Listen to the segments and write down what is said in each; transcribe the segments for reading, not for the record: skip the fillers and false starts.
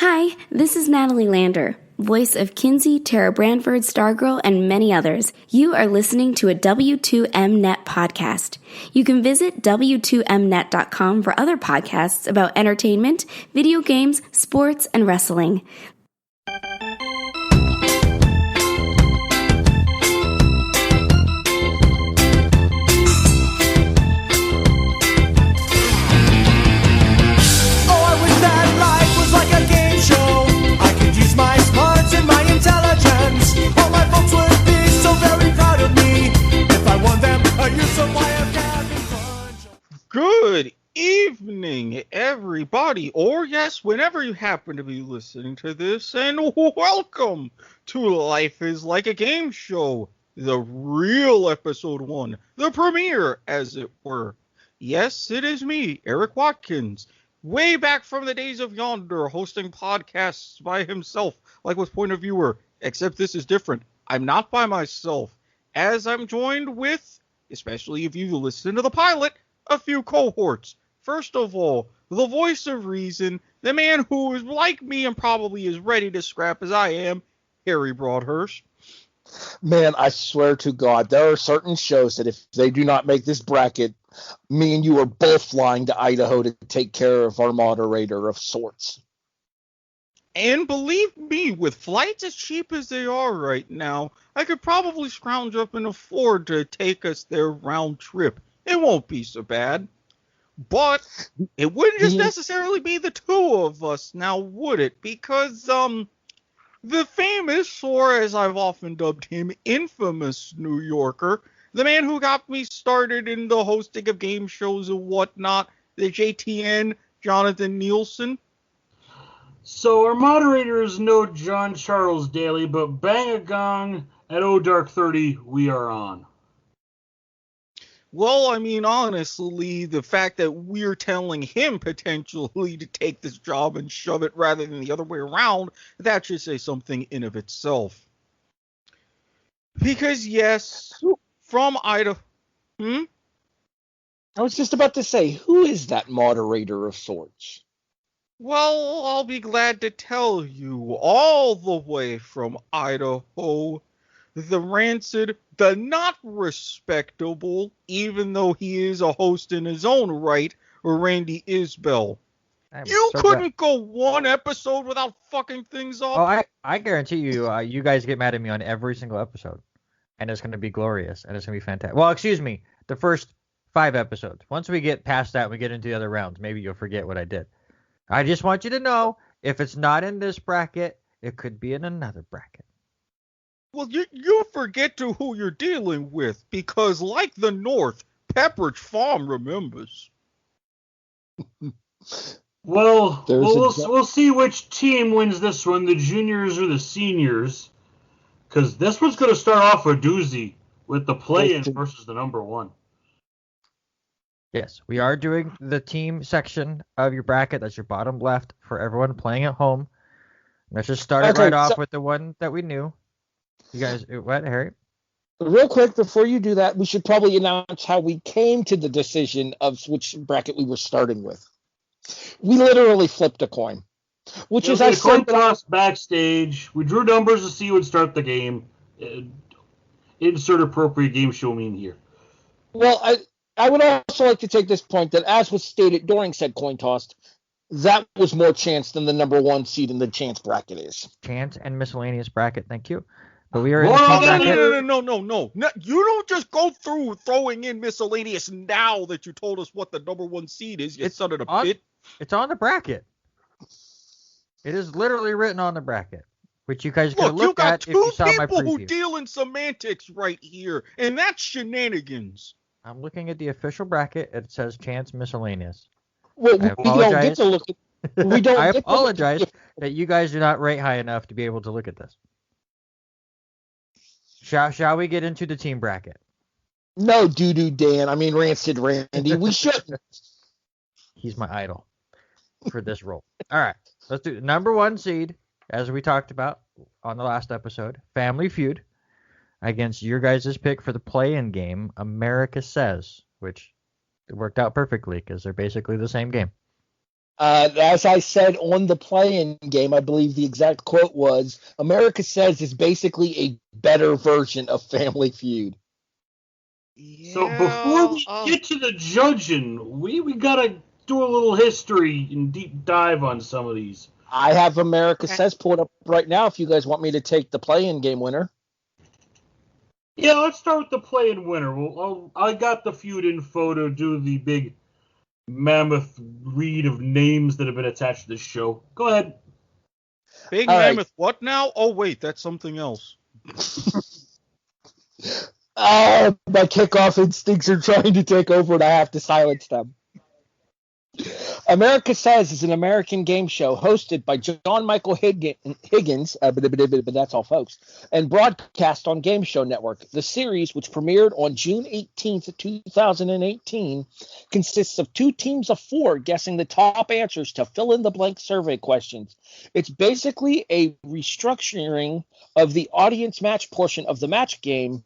Hi, this is Natalie Lander, voice of Kinsey, Tara Branford, Stargirl, and many others. You are listening to a W2Mnet podcast. You can visit W2Mnet.com for other podcasts about entertainment, video games, sports, and wrestling. Good evening, everybody, or yes, whenever you happen to be listening to this, and welcome to Life is Like a Game Show, the real episode 1, the premiere, as it were. Yes, it is me, Eric Watkins, way back from the days of yonder, hosting podcasts by himself, like with Point of Viewer, except this is different. I'm not by myself, as I'm joined with, especially if you listen to the pilot, a few cohorts. First of all, the voice of reason, the man who is like me and probably as ready to scrap as I am, Harry Broadhurst. Man, I swear to God, there are certain shows that if they do not make this bracket, me and you are both flying to Idaho to take care of our moderator of sorts. And believe me, with flights as cheap as they are right now, I could probably scrounge up and afford to take us there round trip. It won't be so bad. But it wouldn't just necessarily be the two of us now, would it? Because, the famous, or as I've often dubbed him, infamous New Yorker, the man who got me started in the hosting of game shows and whatnot, the JTN, Jonathan Nielsen. So our moderator is no John Charles Daly, but bang a gong at Dark 30, we are on. Well, I mean, honestly, the fact that we're telling him potentially to take this job and shove it rather than the other way around, that should say something in of itself. Because, yes, from Idaho... I was just about to say, who is that moderator of sorts? Well, I'll be glad to tell you, all the way from Idaho, the rancid, the not respectable, even though he is a host in his own right, Randy Isbell. You couldn't go one episode without fucking things up. Oh, I guarantee you, you guys get mad at me on every single episode, and it's going to be glorious, and it's going to be fantastic. Well, excuse me, the first 5 episodes. Once we get past that, we get into the other rounds, maybe you'll forget what I did. I just want you to know, if it's not in this bracket, it could be in another bracket. Well, you forget to who you're dealing with, because like the North, Pepperidge Farm remembers. Well, we'll see which team wins this one, the juniors or the seniors, because this one's going to start off a doozy with the play-in versus the number 1. Yes, we are doing the team section of your bracket. That's your bottom left for everyone playing at home. Let's just start it right off with the one that we knew. You guys, what, Harry? Real quick, before you do that, we should probably announce how we came to the decision of which bracket we were starting with. We literally flipped a coin, which is a coin toss backstage. We drew numbers to see who would start the game. Insert appropriate game show meme here. Well, I would also like to take this point that, as was stated during said coin toss, that was more chance than the number 1 seed in the chance bracket is. Chance and miscellaneous bracket, thank you. But we are in the team bracket. No. You don't just go through throwing in miscellaneous now that you told us what the number 1 seed is, you son of a bitch. It's on the bracket. It is literally written on the bracket, which you guys can look at if you saw my preview. You got 2 people who deal in semantics right here, and that's shenanigans. I'm looking at the official bracket. It says chance miscellaneous. Well, we don't get to look at. I apologize that you guys do not rate high enough to be able to look at this. Shall we get into the team bracket? No, doo-doo Dan. I mean, Rancid Randy. We shouldn't. He's my idol for this role. All right, let's do number 1 seed, as we talked about on the last episode, Family Feud, against your guys' pick for the play-in game, America Says, which worked out perfectly because they're basically the same game. As I said on the play-in game, I believe the exact quote was, America Says is basically a better version of Family Feud. Yeah, So before we get to the judging, we got to do a little history and deep dive on some of these. I have America Says pulled up right now if you guys want me to take the play-in game winner. Yeah, let's start with the play-in winner. Well, I got the feud info to do the big mammoth read of names that have been attached to this show. Go ahead. Big All Mammoth, right. what now? Oh, wait, that's something else. My kickoff instincts are trying to take over and I have to silence them. America Says is an American game show hosted by John Michael Higgins, but that's all, folks, and broadcast on Game Show Network. The series, which premiered on June 18th, 2018, consists of 2 teams of 4 guessing the top answers to fill-in-the-blank survey questions. It's basically a restructuring of the audience match portion of the match game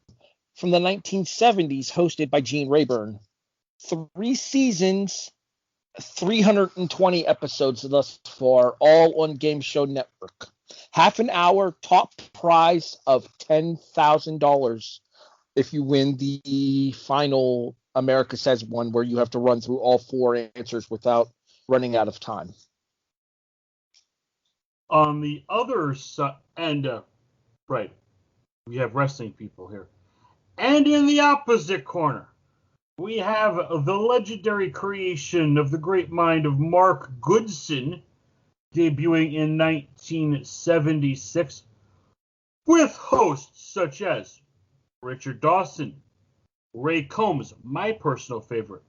from the 1970s, hosted by Gene Rayburn. 3 seasons, 320 episodes thus far, all on Game Show Network. Half an hour, top prize of $10,000 if you win the final America Says one, where you have to run through all 4 answers without running out of time. On the other side, and right, we have wrestling people here. And in the opposite corner, we have the legendary creation of the great mind of Mark Goodson, debuting in 1976, with hosts such as Richard Dawson, Ray Combs, my personal favorite,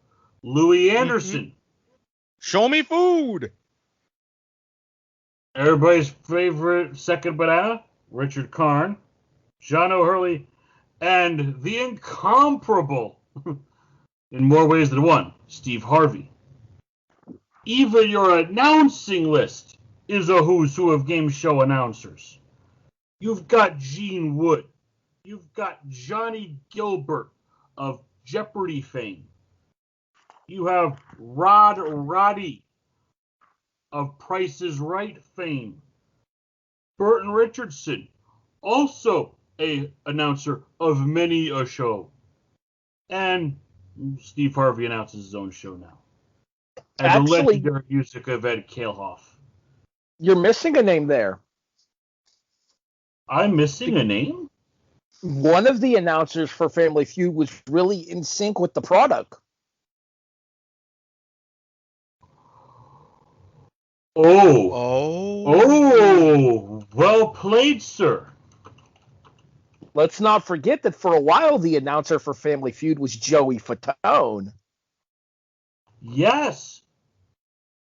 Louis Anderson. Show me food. Everybody's favorite second banana, Richard Karn, John O'Hurley, and the incomparable, in more ways than one, Steve Harvey. Even your announcing list is a who's who of game show announcers. You've got Gene Wood. You've got Johnny Gilbert of Jeopardy fame. You have Rod Roddy of Price is Right fame. Burton Richardson, also a announcer of many a show. And Steve Harvey announces his own show now. And the legendary music of Ed Kalehoff. You're missing a name there. I'm missing a name? One of the announcers for Family Feud was really in sync with the product. Oh, well played, sir. Let's not forget that for a while the announcer for Family Feud was Joey Fatone. Yes,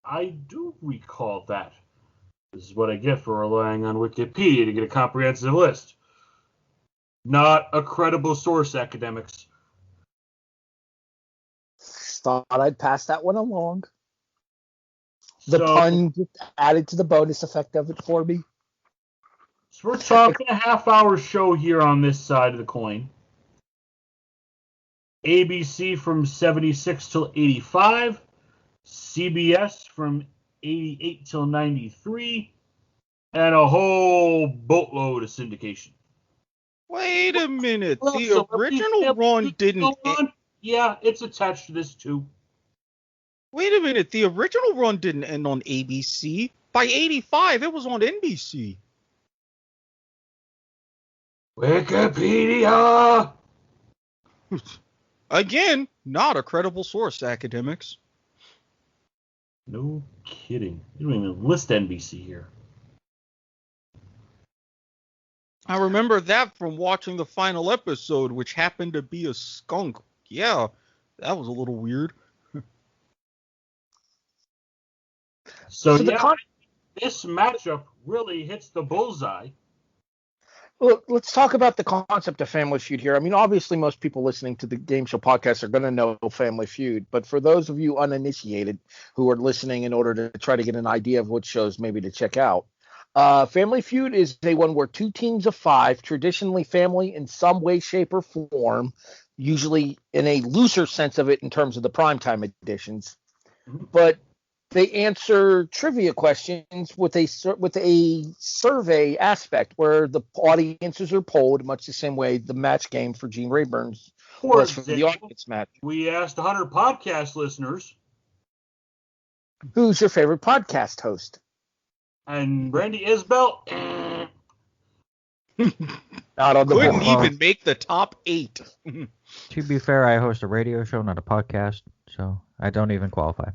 I do recall that. This is what I get for relying on Wikipedia to get a comprehensive list. Not a credible source, academics. Thought I'd pass that one along. The pun just added to the bonus effect of it for me. So we're talking a half-hour show here on this side of the coin. ABC from 76 till 85. CBS from 88 till 93. And a whole boatload of syndication. Wait a minute. The original run didn't... Yeah, it's attached to this too. Wait a minute. The original run didn't end on ABC. By 85, it was on NBC. Wikipedia! Again, not a credible source, academics. No kidding. You don't even list NBC here. I remember that from watching the final episode, which happened to be a skunk. Yeah, that was a little weird. So yeah, this matchup really hits the bullseye. Well, let's talk about the concept of Family Feud here. I mean, obviously, most people listening to the Game Show podcast are going to know Family Feud. But for those of you uninitiated who are listening in order to try to get an idea of what shows maybe to check out, Family Feud is a one where 2 teams of 5, traditionally family in some way, shape, or form, usually in a looser sense of it in terms of the primetime editions, but they answer trivia questions with a survey aspect where the audiences are polled, much the same way the match game for Gene Rayburn's was for the audience match. We asked 100 podcast listeners, who's your favorite podcast host? And Randy Isbell Not on the couldn't board. even make the top 8. To be fair, I host a radio show, not a podcast, so I don't even qualify.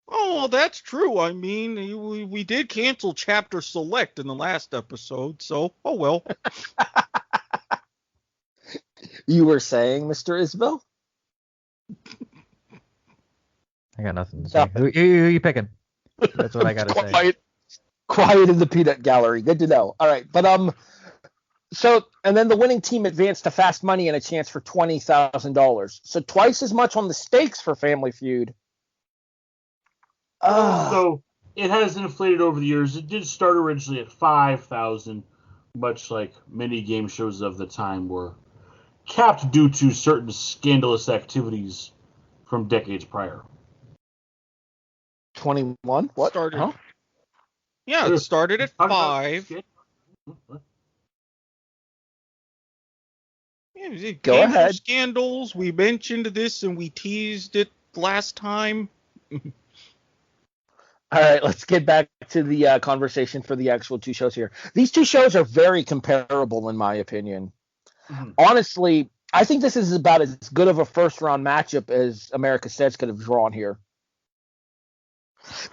Oh, that's true. I mean, we did cancel Chapter Select in the last episode, so, oh well. You were saying, Mr. Isbell? I got nothing to say. Who you picking? That's what I got to say. Quiet in the peanut gallery. Good to know. All right. But, so, and then the winning team advanced to fast money and a chance for $20,000. So twice as much on the stakes for Family Feud. So it has inflated over the years. It did start originally at $5,000, much like many game shows of the time were capped due to certain scandalous activities from decades prior. 21? What? Started. Huh? Yeah, it started at 5. Yeah, Go ahead. Scandals. We mentioned this and we teased it last time. All right, let's get back to the conversation for the actual two shows here. These two shows are very comparable, in my opinion. Mm-hmm. Honestly, I think this is about as good of a first-round matchup as America Says could have drawn here.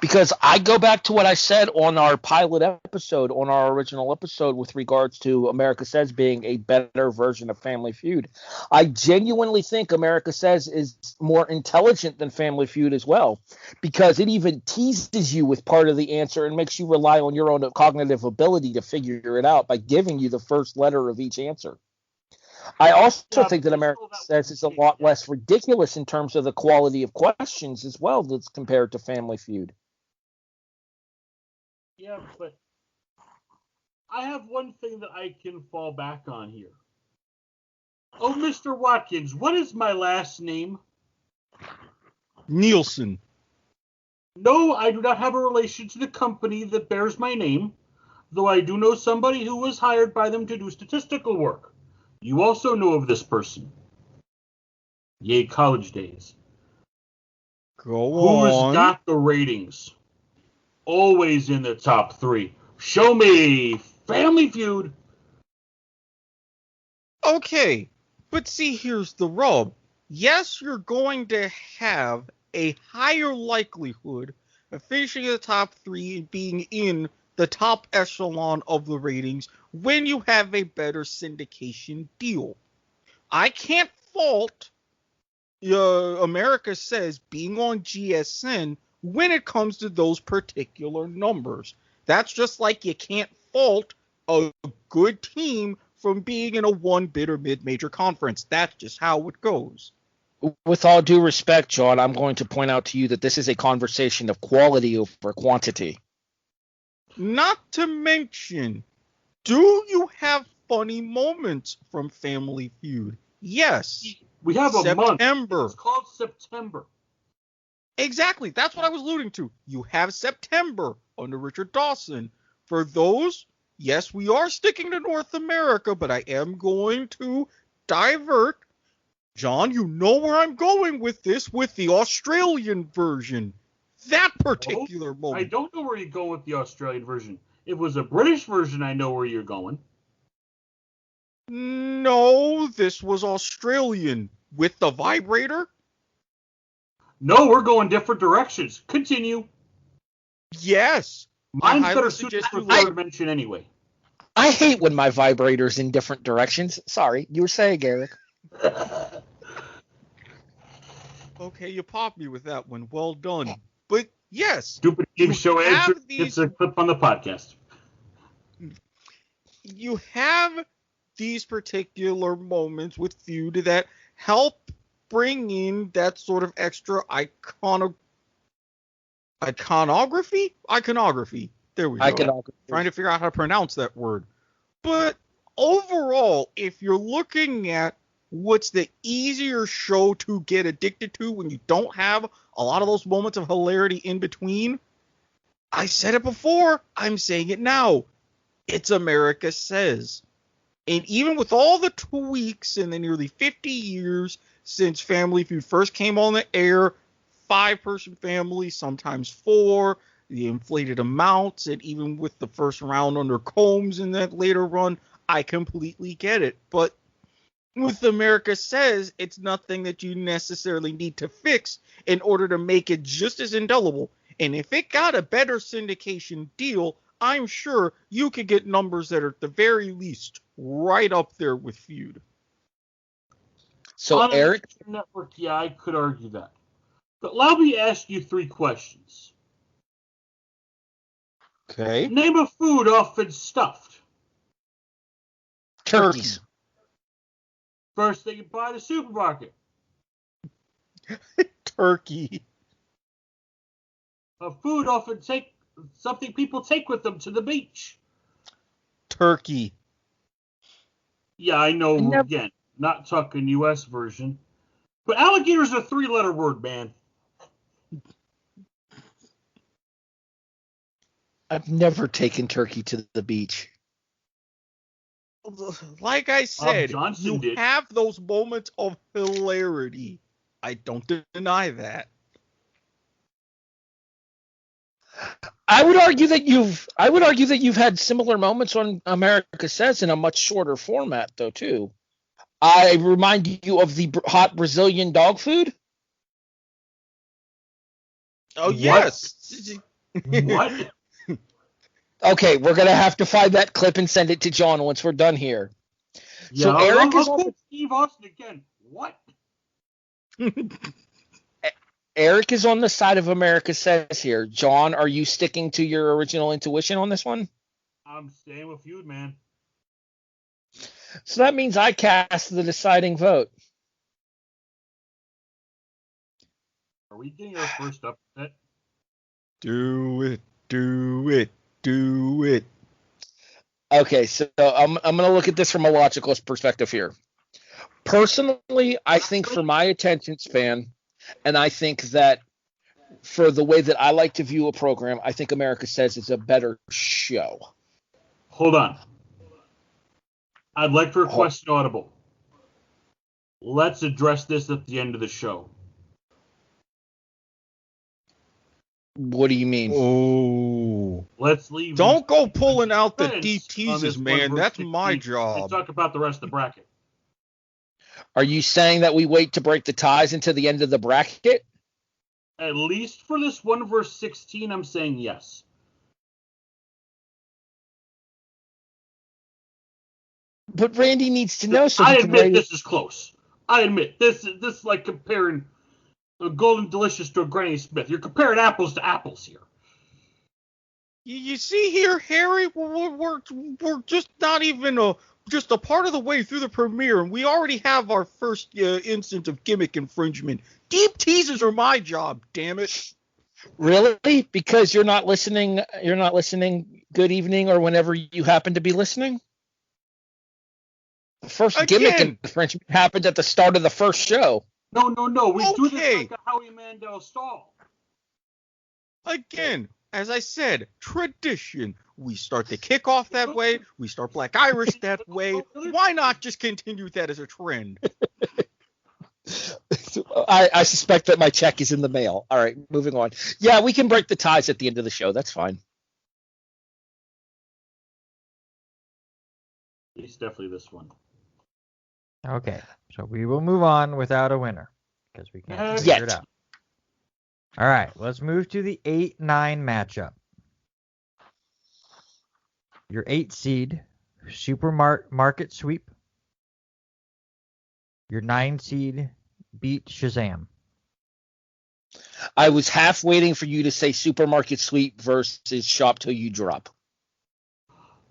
Because I go back to what I said on our pilot episode, on our original episode, with regards to America Says being a better version of Family Feud. I genuinely think America Says is more intelligent than Family Feud as well, because it even teases you with part of the answer and makes you rely on your own cognitive ability to figure it out by giving you the first letter of each answer. I also think that America Says is a lot less ridiculous in terms of the quality of questions as well that's compared to Family Feud. Yeah, but I have one thing that I can fall back on here. Oh, Mr. Watkins, what is my last name? Nielsen. No, I do not have a relation to the company that bears my name, though I do know somebody who was hired by them to do statistical work. You also know of this person. Yay, college days. Go on. Who's got the ratings? Always in the top 3. Show me Family Feud. Okay, but see, here's the rub. Yes, you're going to have a higher likelihood of finishing in the top 3 and being in the top echelon of the ratings when you have a better syndication deal. I can't fault America Says being on GSN when it comes to those particular numbers. That's just like you can't fault a good team from being in a one-bid or mid-major conference. That's just how it goes. With all due respect, John, I'm going to point out to you that this is a conversation of quality over quantity. Not to mention, do you have funny moments from Family Feud? Yes. We have a month. It's called September. Exactly. That's what I was alluding to. You have September under Richard Dawson. For those, yes, we are sticking to North America, but I am going to divert. John, you know where I'm going with this, with the Australian version. That particular moment. I don't know where you're going with the Australian version. If it was a British version, I know where you're going. No, this was Australian. With the vibrator? No, we're going different directions. Continue. Yes. Mine's better suited for third dimension anyway. I hate when my vibrator's in different directions. Sorry, you were saying, Eric. Okay, you popped me with that one. Well done. But yes. Stupid game show answer. It's a clip on the podcast. You have these particular moments with Feud that help bring in that sort of extra iconography. There we go. Trying to figure out how to pronounce that word. But overall, if you're looking at what's the easier show to get addicted to when you don't have a lot of those moments of hilarity in between, I said it before, I'm saying it now. It's America Says. And even with all the tweaks in the nearly 50 years since Family Feud first came on the air, 5-person family, sometimes 4, the inflated amounts, and even with the first round under Combs in that later run, I completely get it. But with America Says, it's nothing that you necessarily need to fix in order to make it just as indelible. And if it got a better syndication deal, I'm sure you could get numbers that are at the very least right up there with Feud. So on Eric, the network, yeah, I could argue that. But allow me to ask you 3 questions. okay, Name a food often stuffed. turkeys, First thing you buy at the supermarket. Turkey. A food often something people take with them to the beach. Turkey. Yeah, I know, again, not talking U.S. version. But alligator's a 3-letter word, man. I've never taken turkey to the beach. Like I said, Johnson you did. have those moments of hilarity. I don't deny that. I would argue that you've had similar moments on America Says in a much shorter format, though, too. I remind you of the hot Brazilian dog food. Oh, What? yes. What? Okay, we're gonna have to find that clip and send it to John once we're done here. Yeah, So Eric is I'll on quote Steve Austin again. What? Eric is on the side of America Says here. John, are you sticking to your original intuition on this one? I'm staying with Feud, man. So that means I cast the deciding vote. Are we getting our first upset? Do it, do it, do it. Okay, so I'm gonna look at this from a logical perspective here. Personally, I think for my attention span, and I think that for the way that I like to view a program, I think America Says it's a better show. Hold on. I'd like to request an audible. Let's address this at the end of the show. What do you mean? Oh. Let's leave. Don't go pulling out the suspense deep on teases, this man. 1 That's versus my 16 job. And talk about the rest of the bracket. Are you saying that we wait to break the ties until the end of the bracket? At least for this 1 versus 16, I'm saying yes. But Randy needs to know so I he can admit rate this is close. I admit this is like comparing a Golden Delicious to a Granny Smith. You're comparing apples to apples here. You see here, Harry, we're just not even just a part of the way through the premiere, and we already have our first instance of gimmick infringement. Deep teasers are my job, damn it. Really? Because you're not listening. You're not listening. Good evening, or whenever you happen to be listening. The first gimmick infringement happened at the start of the first show. No. We do this Okay. like a Howie Mandel stall. Again, as I said, tradition. We start the kickoff that way. We start Black Irish that way. Why not just continue that as a trend? I suspect that my check is in the mail. All right, moving on. Yeah, we can break the ties at the end of the show. That's fine. It's definitely this one. Okay, so we will move on without a winner because we can't Yet. figure it out. All right, let's move to the 8-9 matchup. Your 8 seed supermarket sweep. Your 9 seed beat Shazam. I was half waiting for you to say supermarket sweep versus shop till you drop.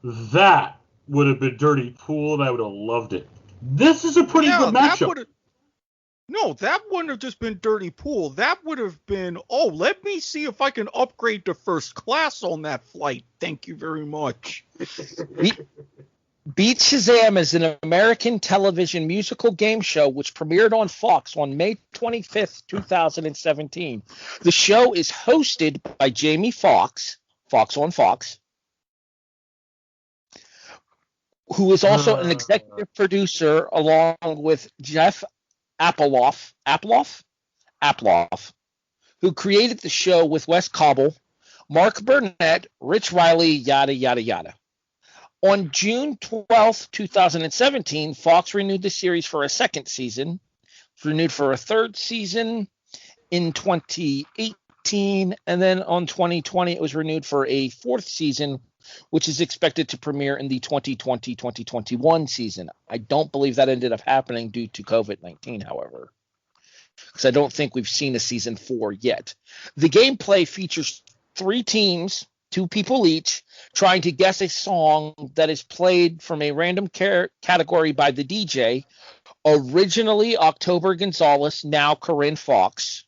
That would have been Dirty Pool, and I would have loved it. This is a pretty good matchup. That wouldn't have just been Dirty Pool. That would have been, let me see if I can upgrade to first class on that flight. Thank you very much. Beat Shazam is an American television musical game show which premiered on Fox on May 25th, 2017. The show is hosted by Jamie Foxx, Fox on Fox, who is also an executive producer along with Jeff Aploff, who created the show with Wes Cobble, Mark Burnett, Rich Riley, yada, yada, yada. On June 12th, 2017, Fox renewed the series for a second season, renewed for a third season in 2018, and then on 2020 it was renewed for a fourth season, which is expected to premiere in the 2020-2021 season. I don't believe that ended up happening due to COVID-19, however, because I don't think we've seen a season 4 yet. The gameplay features 3 teams, 2 people each, trying to guess a song that is played from a random category by the DJ, originally October Gonzalez, now Corinne Fox.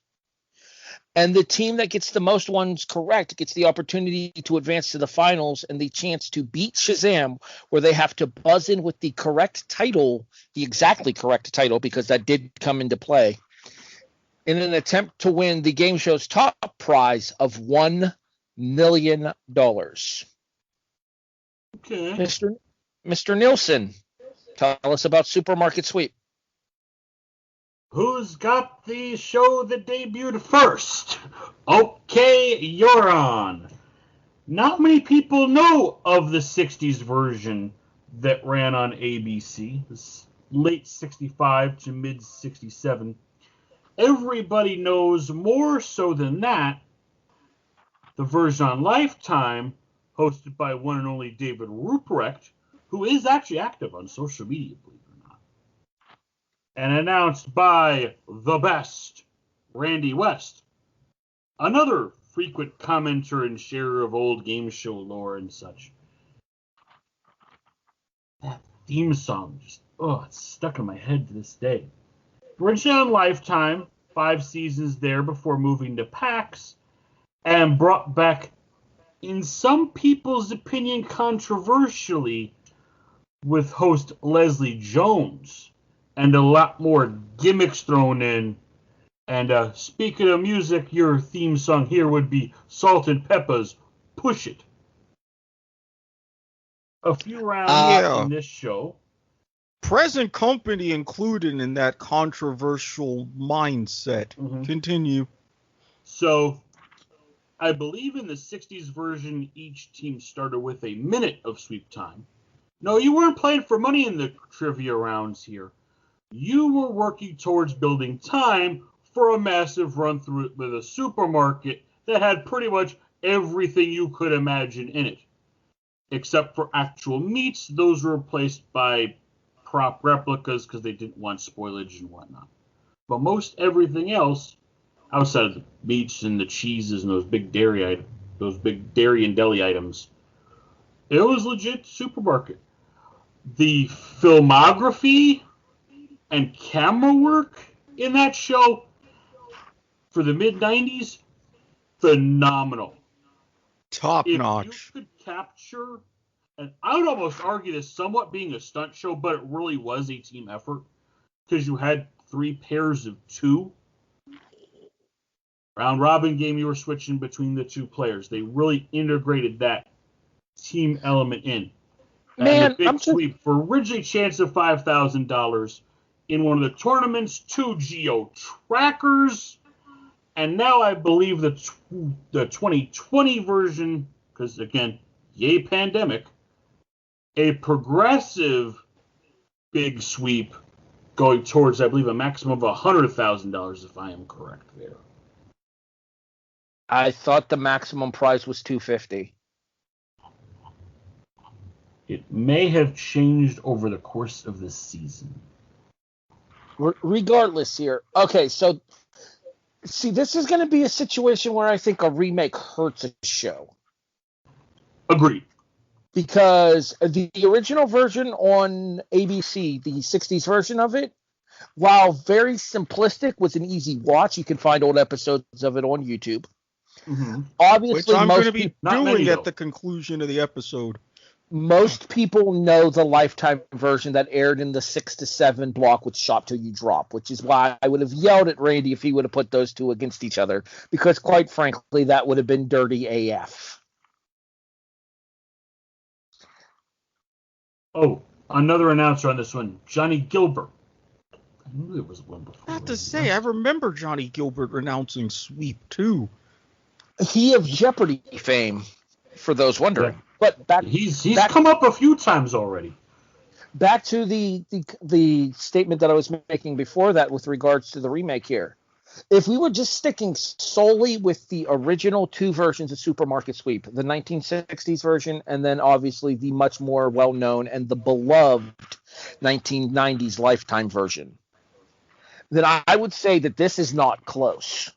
And the team that gets the most ones correct gets the opportunity to advance to the finals and the chance to beat Shazam, where they have to buzz in with the correct title, the exactly correct title, because that did come into play, in an attempt to win the game show's top prize of $1 million. Okay. Mr. Nielsen, tell us about Supermarket Sweep. Who's got the show that debuted first? Okay, you're on. Not many people know of the 60s version that ran on ABC. It's late 65 to mid 67. Everybody knows more so than that the version on Lifetime, hosted by one and only David Ruprecht, who is actually active on social media, believe it or not, and announced by the best, Randy West, another frequent commenter and sharer of old game show lore and such. That theme song just, it's stuck in my head to this day. Originally on Lifetime, 5 seasons there before moving to PAX, and brought back, in some people's opinion, controversially, with host Leslie Jones, and a lot more gimmicks thrown in. And speaking of music, your theme song here would be Salt and Pepper's Push It. A few rounds in this show. Present company included in that controversial mindset. Mm-hmm. Continue. So, I believe in the 60s version, each team started with a minute of sweep time. No, you weren't playing for money in the trivia rounds here. You were working towards building time for a massive run-through with a supermarket that had pretty much everything you could imagine in it. Except for actual meats, those were replaced by prop replicas because they didn't want spoilage and whatnot. But most everything else, outside of the meats and the cheeses and those big dairy and deli items, it was legit supermarket. The filmography and camera work in that show for the mid-90s, phenomenal. Top notch. If you could capture, and I would almost argue this somewhat being a stunt show, but it really was a team effort because you had 3 pairs of 2. Round robin game, you were switching between the 2 players. They really integrated that team element in. Man, and the big sweep for originally chance of $5,000 in one of the tournaments, 2 geo trackers, and now I believe the 2020 version, because again, yay pandemic, a progressive big sweep going towards, I believe, a maximum of $100,000 if I am correct there. I thought the maximum prize was $250. It may have changed over the course of the season. Regardless here. Okay, so, see, this is going to be a situation where I think a remake hurts a show. Agreed. Because the original version on ABC, the 60s version of it, while very simplistic, was an easy watch. You can find old episodes of it on YouTube. Mm-hmm. Obviously, which I'm most going to be doing at the conclusion of the episode. Most people know the Lifetime version that aired in the 6 to 7 block with Shop Till You Drop, which is why I would have yelled at Randy if he would have put those two against each other, because quite frankly, that would have been dirty AF. Oh, another announcer on this one, Johnny Gilbert. I knew there was one before. I have to say, I remember Johnny Gilbert announcing Sweep too. He of Jeopardy fame, for those wondering. Yeah. But back He's back, come up a few times already. back to the statement that I was making before that with regards to the remake here. If we were just sticking solely with the original two versions of Supermarket Sweep, the 1960s version and then obviously the much more well-known and the beloved 1990s Lifetime version, then I would say that this is not close.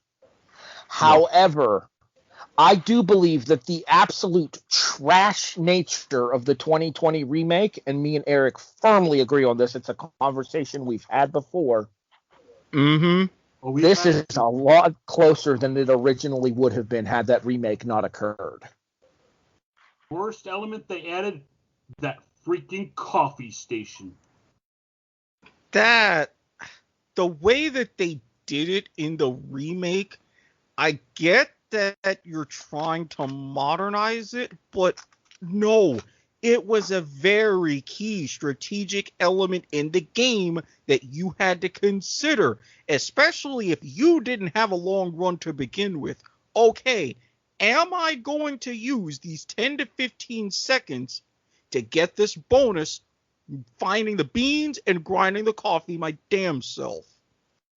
However, I do believe that the absolute trash nature of the 2020 remake, and me and Eric firmly agree on this, it's a conversation we've had before. Mm-hmm. Well, This is a lot closer than it originally would have been had that remake not occurred. Worst element they added, that freaking coffee station. The way that they did it in the remake, I get that you're trying to modernize it, but no, it was a very key strategic element in the game that you had to consider, especially if you didn't have a long run to begin with. Okay, am I going to use these 10 to 15 seconds to get this bonus, finding the beans and grinding the coffee my damn self?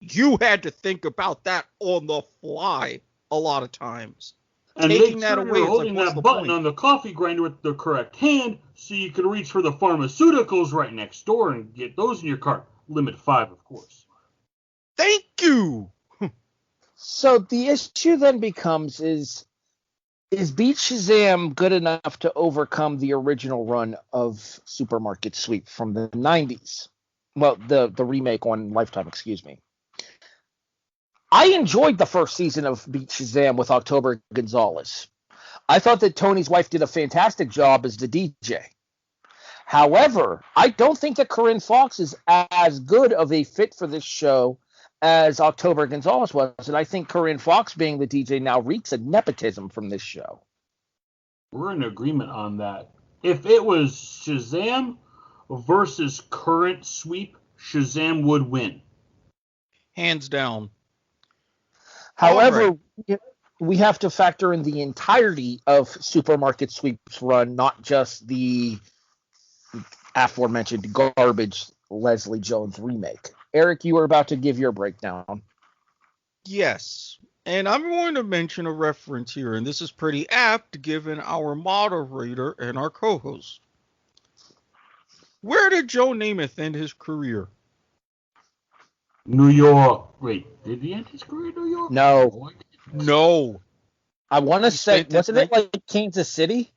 You had to think about that on the fly a lot of times. And Taking make that sure away, you're it's holding like, what's that the button point? on the coffee grinder with the correct hand so you can reach for the pharmaceuticals right next door and get those in your cart. Limit 5, of course. Thank you! So the issue then becomes is Beat Shazam good enough to overcome the original run of Supermarket Sweep from the 90s? Well, the remake on Lifetime, excuse me. I enjoyed the first season of Beat Shazam with October Gonzalez. I thought that Tony's wife did a fantastic job as the DJ. However, I don't think that Corinne Fox is as good of a fit for this show as October Gonzalez was, and I think Corinne Fox being the DJ now reeks of nepotism from this show. We're in agreement on that. If it was Shazam versus current sweep, Shazam would win. Hands down. However, we have to factor in the entirety of Supermarket Sweep's run, not just the aforementioned garbage Leslie Jones remake. Eric, you were about to give your breakdown. Yes. And I'm going to mention a reference here, and this is pretty apt given our moderator and our co-host. Where did Joe Namath end his career? New York. Wait, did he end his career in New York? No. No. I want to say, spent wasn't it like Kansas City?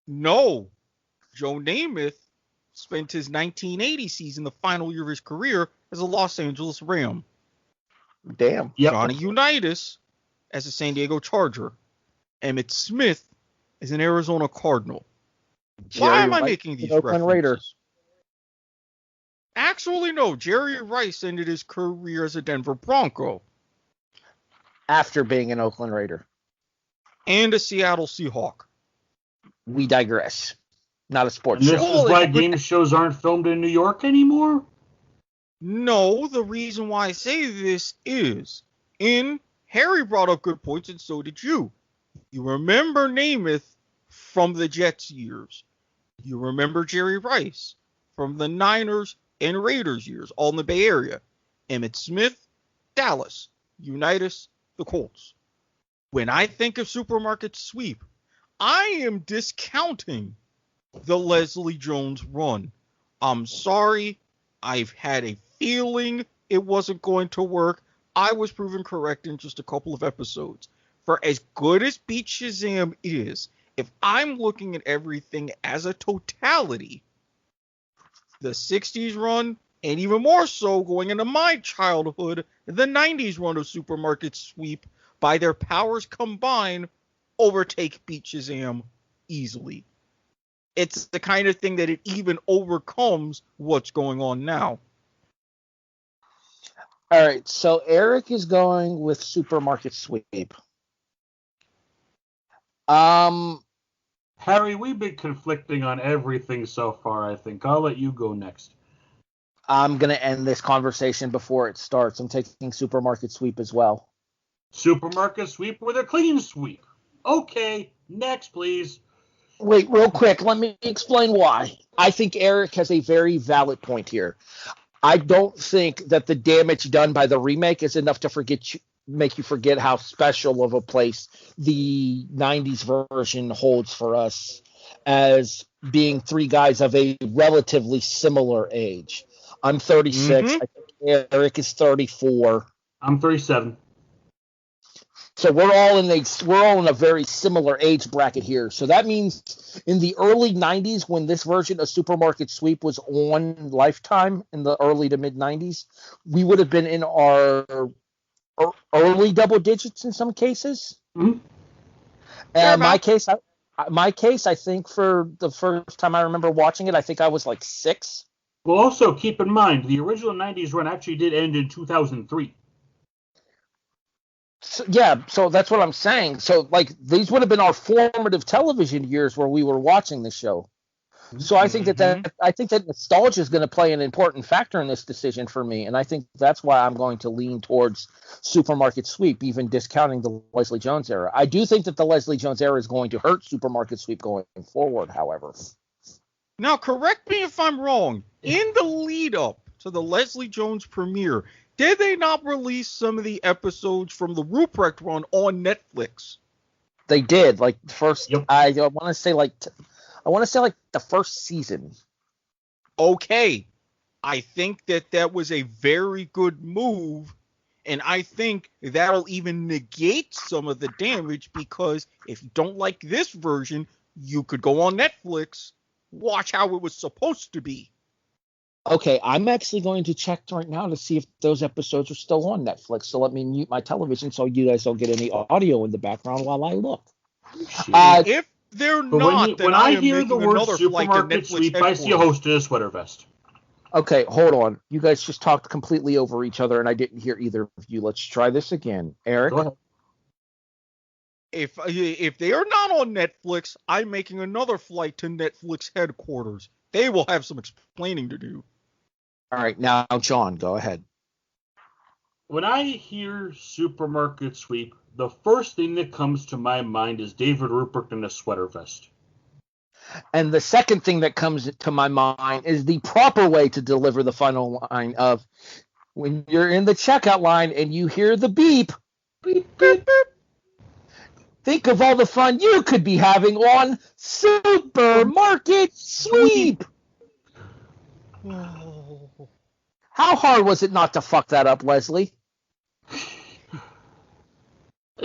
No. Joe Namath spent his 1980 season, the final year of his career, as a Los Angeles Ram. Damn. Yep. Johnny Unitas as a San Diego Charger. Emmett Smith as an Arizona Cardinal. Why am I making these Oakland references? Raider. Actually, no. Jerry Rice ended his career as a Denver Bronco After being an Oakland Raider. and a Seattle Seahawk. We digress. Not a sports And this show. is why game shows aren't filmed in New York anymore? No, the reason why I say this is, Harry brought up good points, and so did you. You remember Namath from the Jets years. You remember Jerry Rice from the Niners and Raiders years, all in the Bay Area. Emmett Smith, Dallas. Unitas, the Colts. When I think of Supermarket Sweep, I am discounting the Leslie Jones run. I'm sorry. I've had a feeling it wasn't going to work. I was proven correct in just a couple of episodes. For as good as Beat Shazam is, if I'm looking at everything as a totality, the 60s run, and even more so going into my childhood, the 90s run of Supermarket Sweep, by their powers combined, overtake Beat Shazam easily. It's the kind of thing that it even overcomes what's going on now. All right, so Eric is going with Supermarket Sweep. Harry, we've been conflicting on everything so far, I think. I'll let you go next. I'm going to end this conversation before it starts. I'm taking Supermarket Sweep as well. Supermarket Sweep with a clean sweep. Okay, next, please. Wait, real quick, let me explain why. I think Eric has a very valid point here. I don't think that the damage done by the remake is enough to make you forget how special of a place the 90s version holds for us as being three guys of a relatively similar age. I'm 36. I think Eric is 34. I'm 37. So we're all in a very similar age bracket here. So that means in the early 90s, when this version of Supermarket Sweep was on Lifetime in the early to mid 90s, we would have been in our early double digits in some cases. Mm-hmm. And my case, I think for the first time I remember watching it, I think I was like 6. Well, also keep in mind the original 90s run actually did end in 2003. So, yeah, so that's what I'm saying. So, like, these would have been our formative television years where we were watching the show. So I think that nostalgia is going to play an important factor in this decision for me, and I think that's why I'm going to lean towards Supermarket Sweep, even discounting the Leslie Jones era. I do think that the Leslie Jones era is going to hurt Supermarket Sweep going forward, however. Now, correct me if I'm wrong. In the lead up to the Leslie Jones premiere, did they not release some of the episodes from the Ruprecht run on Netflix? They did. Like first, Yep. I want to say like the first season. Okay, I think that was a very good move, and I think that'll even negate some of the damage, because if you don't like this version, you could go on Netflix, watch how it was supposed to be. Okay, I'm actually going to check right now to see if those episodes are still on Netflix. So let me mute my television so you guys don't get any audio in the background while I look. If they're But not, then when I I am hear making the word another flight to Supermarket Netflix Sweep, I see a headquarters. host in a sweater vest. Okay, hold on. You guys just talked completely over each other, and I didn't hear either of you. Let's try this again. Eric? Go ahead. If they are not on Netflix, I'm making another flight to Netflix headquarters. They will have some explaining to do. All right, now, John, go ahead. When I hear Supermarket Sweep, the first thing that comes to my mind is David Rupert in a sweater vest. And the second thing that comes to my mind is the proper way to deliver the final line of when you're in the checkout line and you hear the beep, beep, beep, think of all the fun you could be having on Supermarket Sweep. How hard was it not to fuck that up, Leslie?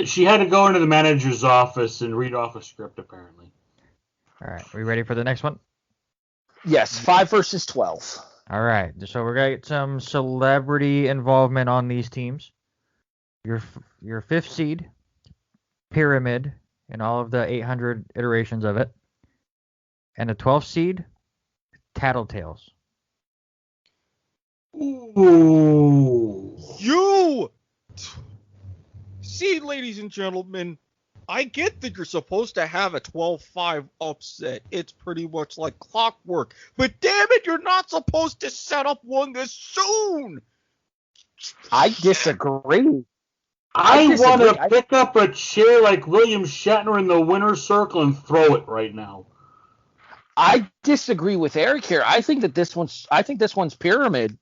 She had to go into the manager's office and read off a script, apparently. All right, we ready for the next one? Yes, 5 versus 12. All right, so we're gonna get some celebrity involvement on these teams. Your 5th seed, Pyramid, and all of the 800 iterations of it, and the 12th seed, Tattletales. Ooh. You! See, ladies and gentlemen, I get that you're supposed to have a 12-5 upset. It's pretty much like clockwork. But damn it, you're not supposed to set up one this soon! I disagree. I want to pick up a chair like William Shatner in the winner's circle and throw it right now. I disagree with Eric here. I think this one's Pyramid.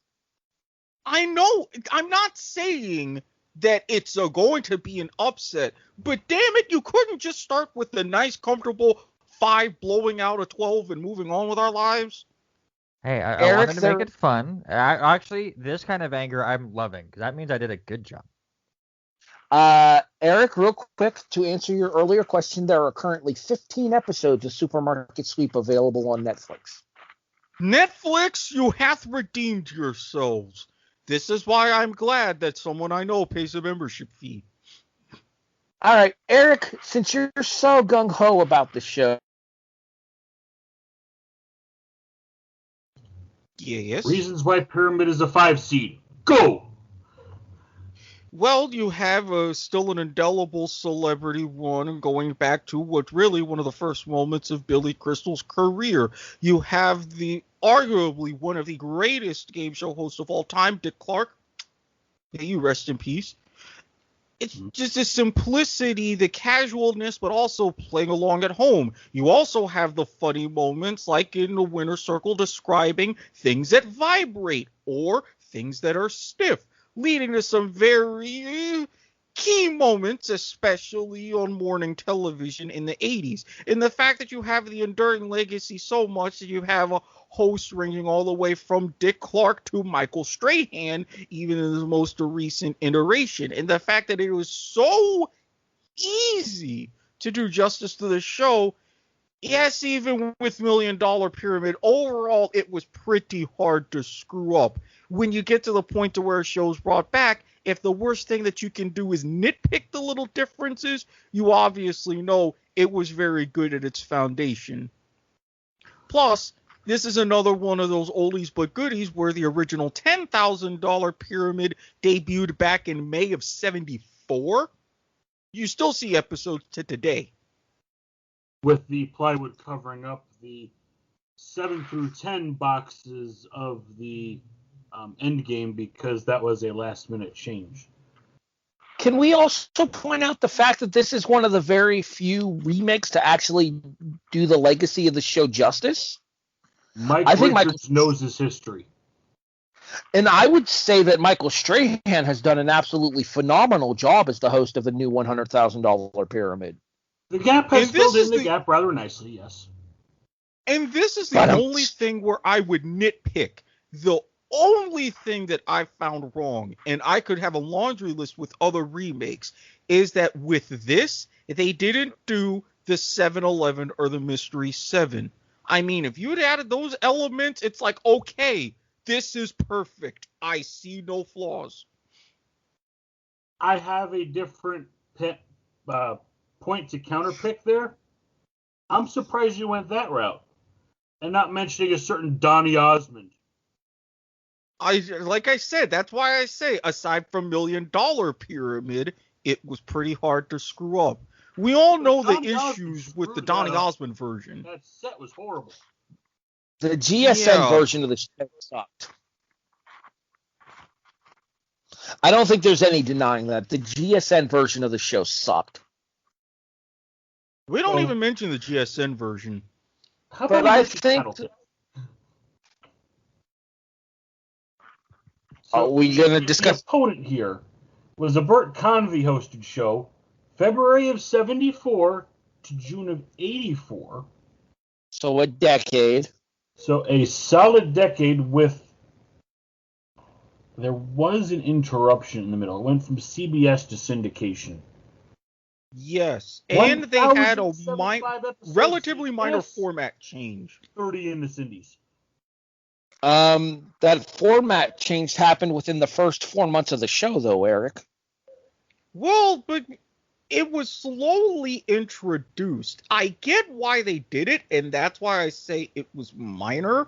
I know, I'm not saying that it's going to be an upset, but damn it, you couldn't just start with a nice, comfortable 5 blowing out a 12 and moving on with our lives? Hey, I wanted to make it fun. Actually, this kind of anger I'm loving, because that means I did a good job. Eric, real quick, to answer your earlier question, there are currently 15 episodes of Supermarket Sweep available on Netflix. Netflix, you hath redeemed yourselves. This is why I'm glad that someone I know pays a membership fee. All right, Eric, since you're so gung-ho about the show, Yes. Reasons why Pyramid is a 5 seed. Go! Well, you have still an indelible celebrity one going back to what really one of the first moments of Billy Crystal's career. You have the arguably one of the greatest game show hosts of all time, Dick Clark. May you rest in peace. It's just the simplicity, the casualness, but also playing along at home. You also have the funny moments like in the winner's circle describing things that vibrate or things that are stiff, leading to some very key moments, especially on morning television in the 80s. And the fact that you have the enduring legacy so much that you have a host ranging all the way from Dick Clark to Michael Strahan, even in the most recent iteration. And the fact that it was so easy to do justice to the show. Yes, even with $1 Million Pyramid, overall, it was pretty hard to screw up. When you get to the point to where a show's brought back, if the worst thing that you can do is nitpick the little differences, you obviously know it was very good at its foundation. Plus, this is another one of those oldies but goodies where the original $10,000 Pyramid debuted back in May of '74. You still see episodes to today. With the plywood covering up the 7 through 10 boxes of the Endgame because that was a last-minute change. Can we also point out the fact that this is one of the very few remakes to actually do the legacy of the show justice? Mike think Richards knows his history. And I would say that Michael Strahan has done an absolutely phenomenal job as the host of the new $100,000 Pyramid. The gap has filled in the gap rather nicely, yes. And this is the only thing where I would nitpick. The only thing that I found wrong, and I could have a laundry list with other remakes, is that with this, they didn't do the 7-Eleven or the Mystery 7. I mean, if you had added those elements, it's like, okay, this is perfect. I see no flaws. I have a different point to counterpick there. I'm surprised you went that route and not mentioning a certain Donny Osmond. Like I said, that's why I say, aside from $1 Million Pyramid, it was pretty hard to screw up. We all know the issues with the Donny Osmond version. That set was horrible. The GSN version of the show sucked. I don't think there's any denying that. The GSN version of the show sucked. We don't even mention the GSN version. How about I think... Are we going to discuss... The opponent here was a Bert Convy hosted show, February of '74 to June of '84. So a decade. So a solid decade with... There was an interruption in the middle. It went from CBS to syndication. Yes, and they had a relatively minor format change. 30 in the Cindies. That format change happened within the first 4 months of the show, though, Eric. Well, but it was slowly introduced. I get why they did it, and that's why I say it was minor.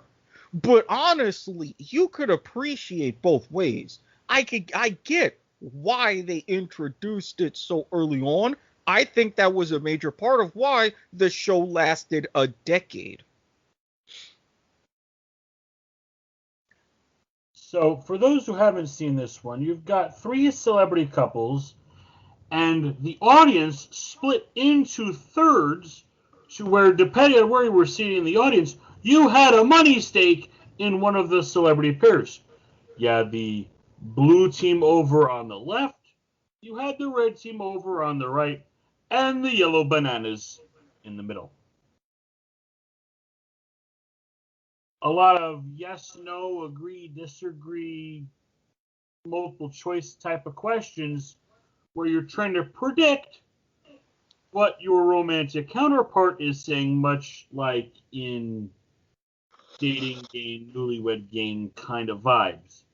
But honestly, you could appreciate both ways. I get why they introduced it so early on. I think that was a major part of why the show lasted a decade. So, for those who haven't seen this one, you've got 3 celebrity couples, and the audience split into thirds to where, depending on where you were seated in the audience, you had a money stake in one of the celebrity pairs. You had the blue team over on the left, you had the red team over on the right, and the yellow bananas in the middle. A lot of yes, no, agree, disagree, multiple choice type of questions where you're trying to predict what your romantic counterpart is saying, much like in dating game, newlywed game kind of vibes.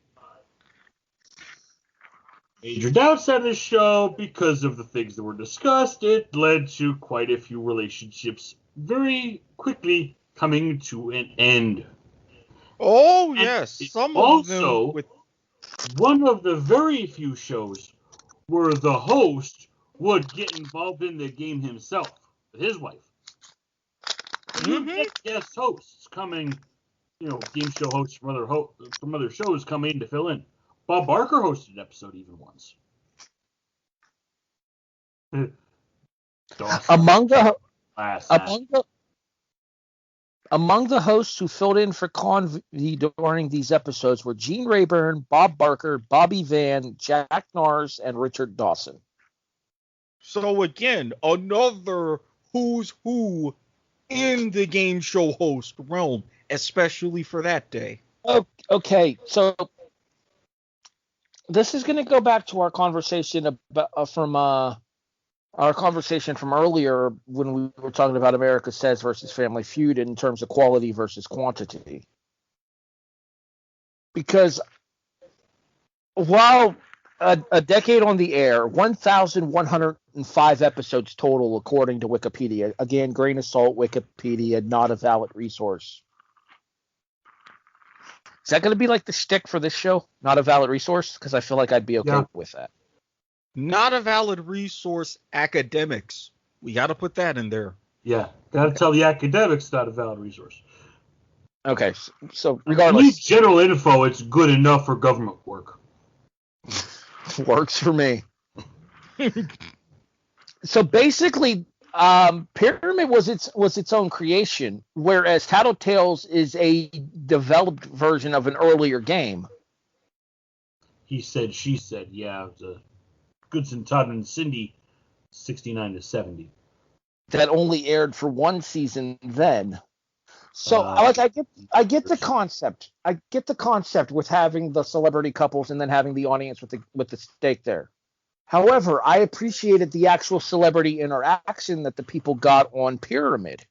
Major downside of the show, because of the things that were discussed, it led to quite a few relationships very quickly coming to an end. Oh, And yes. it's Some also of them with. one of the very few shows where the host would get involved in the game himself with his wife. You get guest hosts coming, game show hosts from other shows coming in to fill in. Bob Barker hosted an episode even once. Among the hosts who filled in for Convy during these episodes were Gene Rayburn, Bob Barker, Bobby Van, Jack Nars, and Richard Dawson. So again, another who's who in the game show host realm, especially for that day. Okay, so this is going to go back to our conversation from earlier when we were talking about America Says versus Family Feud in terms of quality versus quantity. Because while a decade on the air, 1,105 episodes total, according to Wikipedia. Again, grain of salt, Wikipedia, not a valid resource. Is that going to be like the shtick for this show? Not a valid resource? Because I feel like I'd be okay with that. Not a valid resource, academics. We got to put that in there. Yeah, got to tell the academics it's not a valid resource. Okay, so If you regardless. need general info, it's good enough for government work. Works for me. So basically, Pyramid was its own creation, whereas Tattletales is a developed version of an earlier game. He said, she said, yeah, it was a Goodson, Todd, and Cindy, 69 to 70. That only aired for one season then. So I get the concept. I get the concept with having the celebrity couples and then having the audience with the stake there. However, I appreciated the actual celebrity interaction that the people got on Pyramid,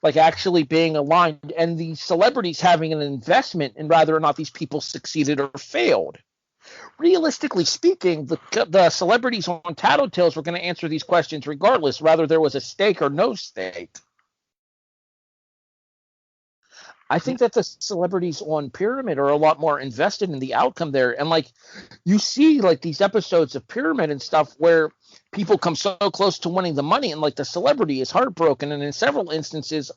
like actually being aligned and the celebrities having an investment in whether or not these people succeeded or failed. Realistically speaking, the celebrities on Tattletales were going to answer these questions regardless, whether there was a stake or no stake. I think that the celebrities on Pyramid are a lot more invested in the outcome there. And like you see like these episodes of Pyramid and stuff where people come so close to winning the money and like the celebrity is heartbroken. And in several instances,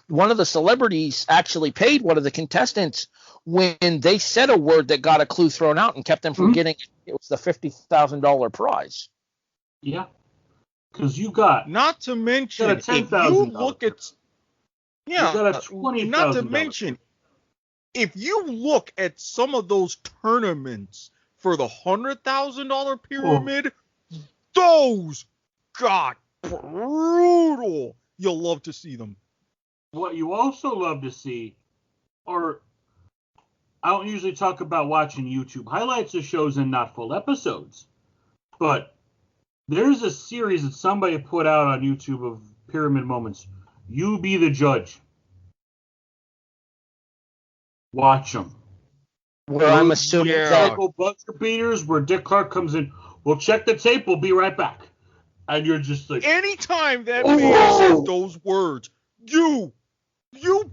one of the celebrities actually paid one of the contestants when they said a word that got a clue thrown out and kept them from getting it was the $50,000 prize. Yeah. Because you got. Not to mention, if you look at. Yeah, not to mention, if you look at some of those tournaments for the $100,000 pyramid, those got brutal. You'll love to see them. What you also love to see, or I don't usually talk about watching YouTube highlights of shows and not full episodes, but there's a series that somebody put out on YouTube of Pyramid Moments. You be the judge. Watch them. Where I'm assuming that buzzer beaters where Dick Clark comes in. We'll check the tape. We'll be right back. And you're just like, anytime that man says those words, you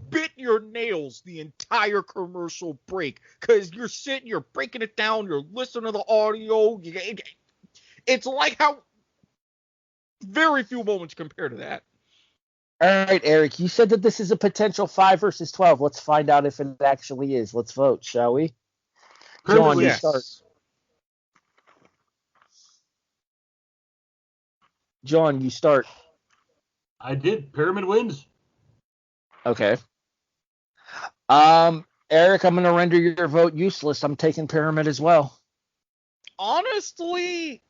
bit your nails the entire commercial break because you're sitting, you're breaking it down, you're listening to the audio. It's like how very few moments compare to that. All right, Eric, you said that this is a potential 5 versus 12. Let's find out if it actually is. Let's vote, shall we? John, you start. John, you start. I did. Pyramid wins. Okay. Eric, I'm going to render your vote useless. I'm taking Pyramid as well. Honestly,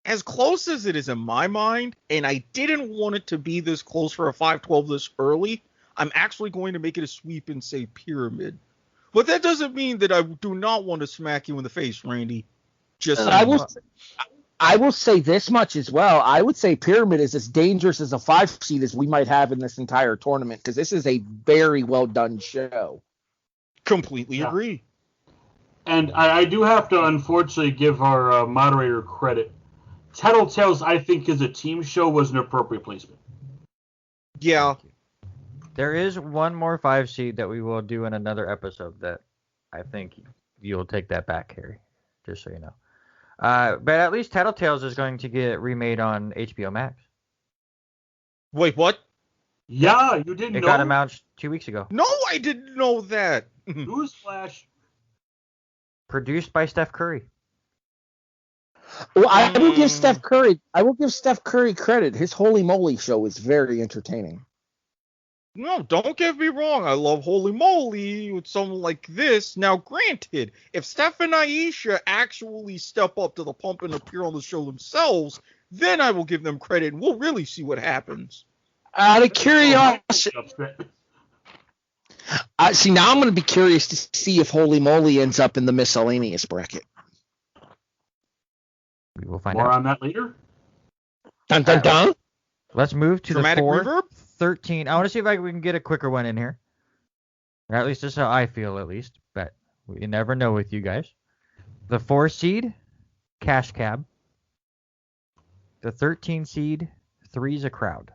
as close as it is in my mind, and I didn't want it to be this close for a 5-12 this early, I'm actually going to make it a sweep and say Pyramid. But that doesn't mean that I do not want to smack you in the face, Randy. I will say this much as well. I would say Pyramid is as dangerous as a 5 seed as we might have in this entire tournament because this is a very well done show. Completely agree. And I do have to unfortunately give our moderator credit. Tattletales, I think, as a team show was an appropriate placement. Yeah. There is one more 5 seed that we will do in another episode that I think you'll take that back, Harry. Just so you know. But at least Tattletales is going to get remade on HBO Max. Wait, what? Yeah, you didn't It know? got announced 2 weeks ago. No, I didn't know that. Newsflash. Produced by Steph Curry. Well, I will give Steph Curry. I will give Steph Curry credit. His Holy Moly show is very entertaining. No, don't get me wrong. I love Holy Moly with something like this. Now, granted, if Steph and Aisha actually step up to the pump and appear on the show themselves, then I will give them credit and we'll really see what happens. Out of curiosity, see, now I'm going to be curious to see if Holy Moly ends up in the miscellaneous bracket. We will find More out. on that later. Dun dun dun. Let's move to Dramatic the reverb? 4-13. I want to see if we can get a quicker one in here. Or at least that's how I feel, at least. But you never know with you guys. The 4 seed, Cash Cab. The 13 seed, Three's a Crowd.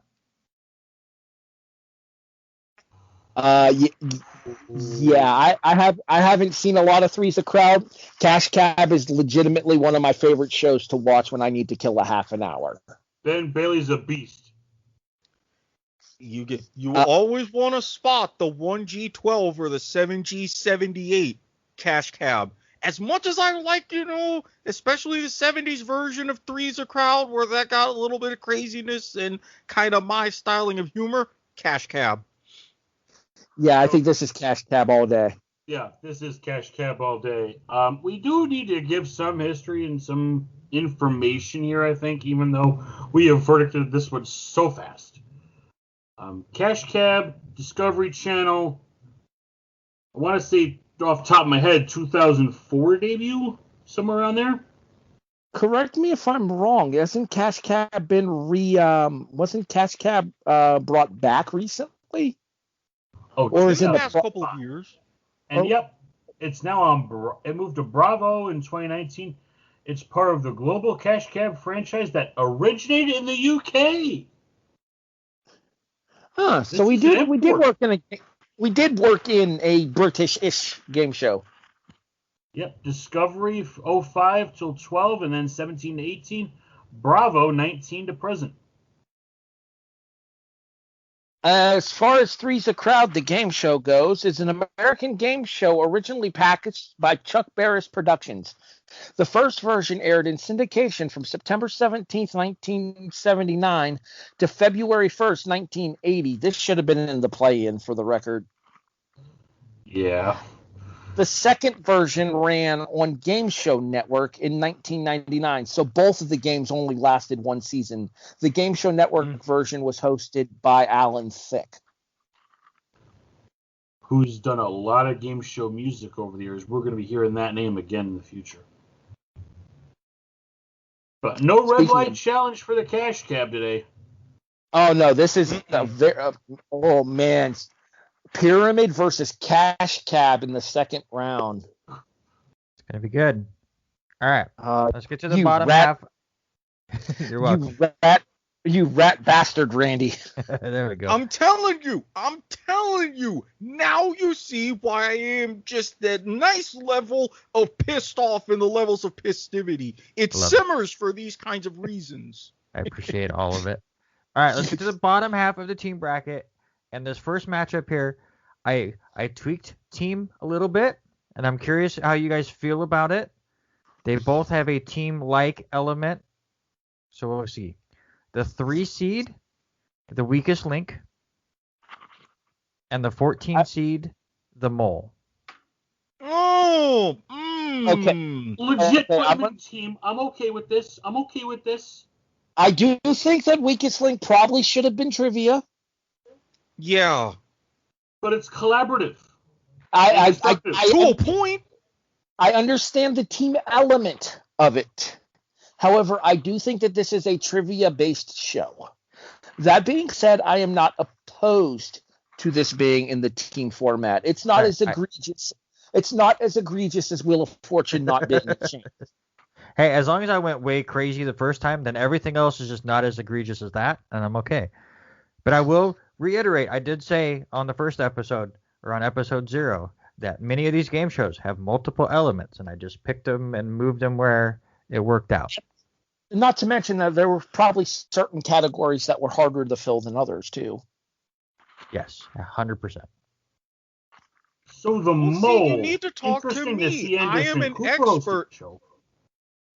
Yeah, I haven't seen a lot of Three's a Crowd. Cash Cab is legitimately one of my favorite shows to watch when I need to kill a half an hour. Ben Bailey's a beast. You always want to spot the 1G12 or the 7G78 cash cab. As much as I like, especially the 70s version of Three's a Crowd, where that got a little bit of craziness and kind of my styling of humor, cash cab. Yeah, I think this is Cash Cab all day. Yeah, this is Cash Cab all day. We do need to give some history and some information here, I think, even though we have verdicted this one so fast. Cash Cab, Discovery Channel, I want to say off the top of my head, 2004 debut, somewhere around there. Correct me if I'm wrong. Hasn't Cash Cab been wasn't Cash Cab brought back recently? Oh, Or is it In the the past couple of years. And yep, it's now on. It moved to Bravo in 2019. It's part of the global Cash Cab franchise that originated in the UK. Huh? So we did work in a British-ish game show. Yep, Discovery 05 till 12, and then 17 to 18. Bravo 19 to present. As far as Three's a Crowd, the game show goes, is an American game show originally packaged by Chuck Barris Productions. The first version aired in syndication from September 17th, 1979 to February 1st, 1980. This should have been in the play-in for the record. Yeah. The second version ran on Game Show Network in 1999, so both of the games only lasted one season. The Game Show Network version was hosted by Alan Thicke, Who's done a lot of game show music over the years. We're going to be hearing that name again in the future. But no red light challenge for the Cash Cab today. Oh, no, this is oh, man. Pyramid versus Cash Cab in the second round. It's going to be good. All right. Let's get to the you bottom rat- half. You're welcome. You rat bastard, Randy. There we go. I'm telling you. Now you see why I am just that nice level of pissed off in the levels of festivity. It simmers for these kinds of reasons. I appreciate all of it. All right, let's get to the bottom half of the team bracket. And this first matchup here, I tweaked team a little bit, and I'm curious how you guys feel about it. They both have a team-like element. So we'll see. The 3 seed, the weakest link, and the 14 seed, the mole. Oh, Okay. Legit Okay, team. I'm okay with this. I do think that weakest link probably should have been trivia. yeah. But it's collaborative. To a point. I understand the team element of it. However, I do think that this is a trivia-based show. That being said, I am not opposed to this being in the team format. It's not as egregious. It's not as egregious as Wheel of Fortune not being a change. Hey, as long as I went way crazy the first time, then everything else is just not as egregious as that, and I'm okay. But I will reiterate, I did say on the first episode, or on episode 0, that many of these game shows have multiple elements, and I just picked them and moved them where it worked out. Not to mention that there were probably certain categories that were harder to fill than others, too. Yes, 100%. So the Well, mole. see, you need to talk to Interesting to me. see I am Anderson an Cooper host the expert. show.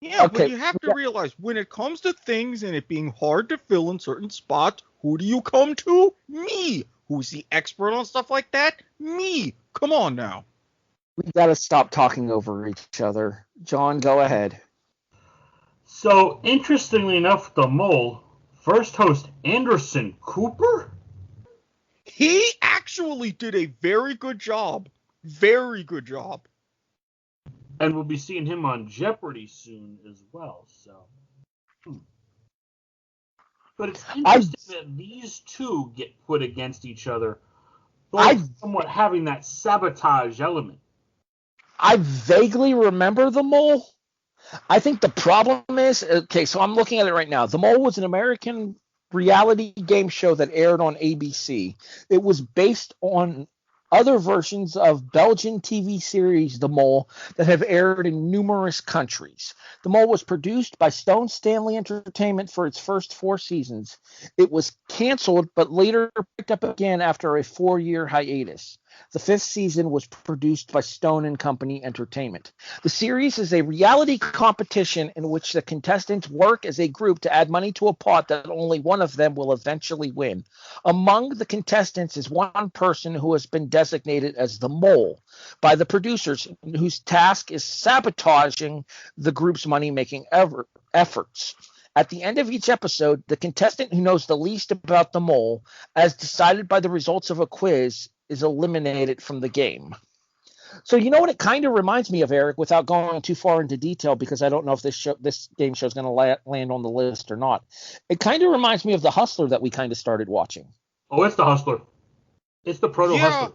Yeah, Okay, but you have to realize when it comes to things and it being hard to fill in certain spots, who do you come to? Me. Who's the expert on stuff like that? Me. Come on now. We got to stop talking over each other. John, go ahead. So, interestingly enough, the mole, first host Anderson Cooper? He actually did a very good job. Very good job. And we'll be seeing him on Jeopardy soon as well. So, But it's interesting that these two get put against each other, both somewhat having that sabotage element. I vaguely remember The Mole. I think the problem is, okay, so I'm looking at it right now. The Mole was an American reality game show that aired on ABC. It was based on other versions of Belgian TV series The Mole that have aired in numerous countries. The Mole was produced by Stone Stanley Entertainment for its first 4 seasons. It was canceled, but later picked up again after a 4-year hiatus. The 5th season was produced by Stone and Company Entertainment. The series is a reality competition in which the contestants work as a group to add money to a pot that only one of them will eventually win. Among the contestants is one person who has been designated as the mole by the producers, whose task is sabotaging the group's money-making efforts. At the end of each episode, the contestant who knows the least about the mole, as decided by the results of a quiz, is eliminated from the game. So you know what it kind of reminds me of, Eric, without going too far into detail, because I don't know if this game show is going to land on the list or not. It kind of reminds me of The Hustler that we kind of started watching. Oh, it's The Hustler. It's the proto-Hustler.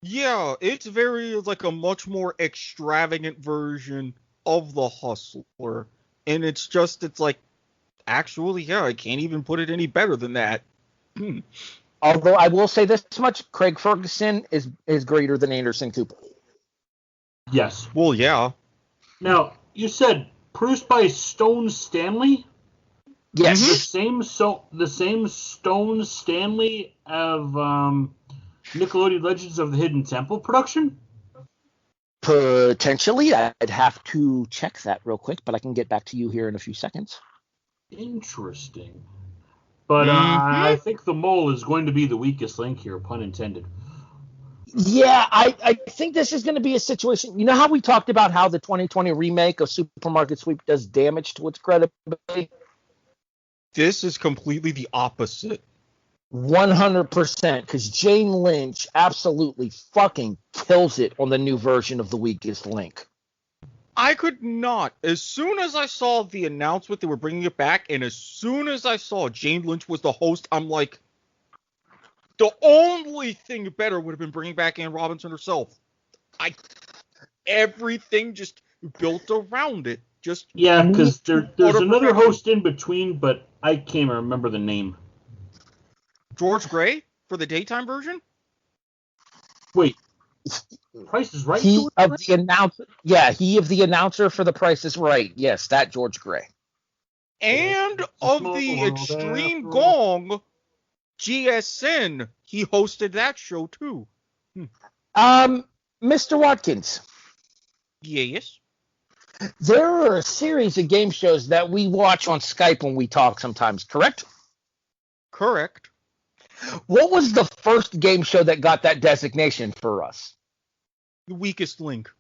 Yeah, it's very like a much more extravagant version of The Hustler. And it's like, actually, yeah, I can't even put it any better than that. Although I will say this much, Craig Ferguson is greater than Anderson Cooper. Yes. Well, yeah. Now, you said produced by Stone Stanley? Yes. The same Stone Stanley of Nickelodeon Legends of the Hidden Temple production? Potentially. I'd have to check that real quick, but I can get back to you here in a few seconds. Interesting. But I think the mole is going to be the weakest link here, pun intended. Yeah, I think this is going to be a situation. You know how we talked about how the 2020 remake of Supermarket Sweep does damage to its credibility? This is completely the opposite. 100%, because Jane Lynch absolutely fucking kills it on the new version of The Weakest Link. I could not. As soon as I saw the announcement they were bringing it back, and as soon as I saw Jane Lynch was the host, I'm like, the only thing better would have been bringing back Ann Robinson herself. Everything just built around it. Yeah, because there's another host in between, but I can't remember the name. George Gray for the daytime version? Wait. Price is Right? He of the announcer for The Price is Right. Yes, that George Gray. And of the Extreme Gong, GSN, he hosted that show too. Mr. Watkins. Yes. There are a series of game shows that we watch on Skype when we talk sometimes, correct? Correct. What was the first game show that got that designation for us? The Weakest Link.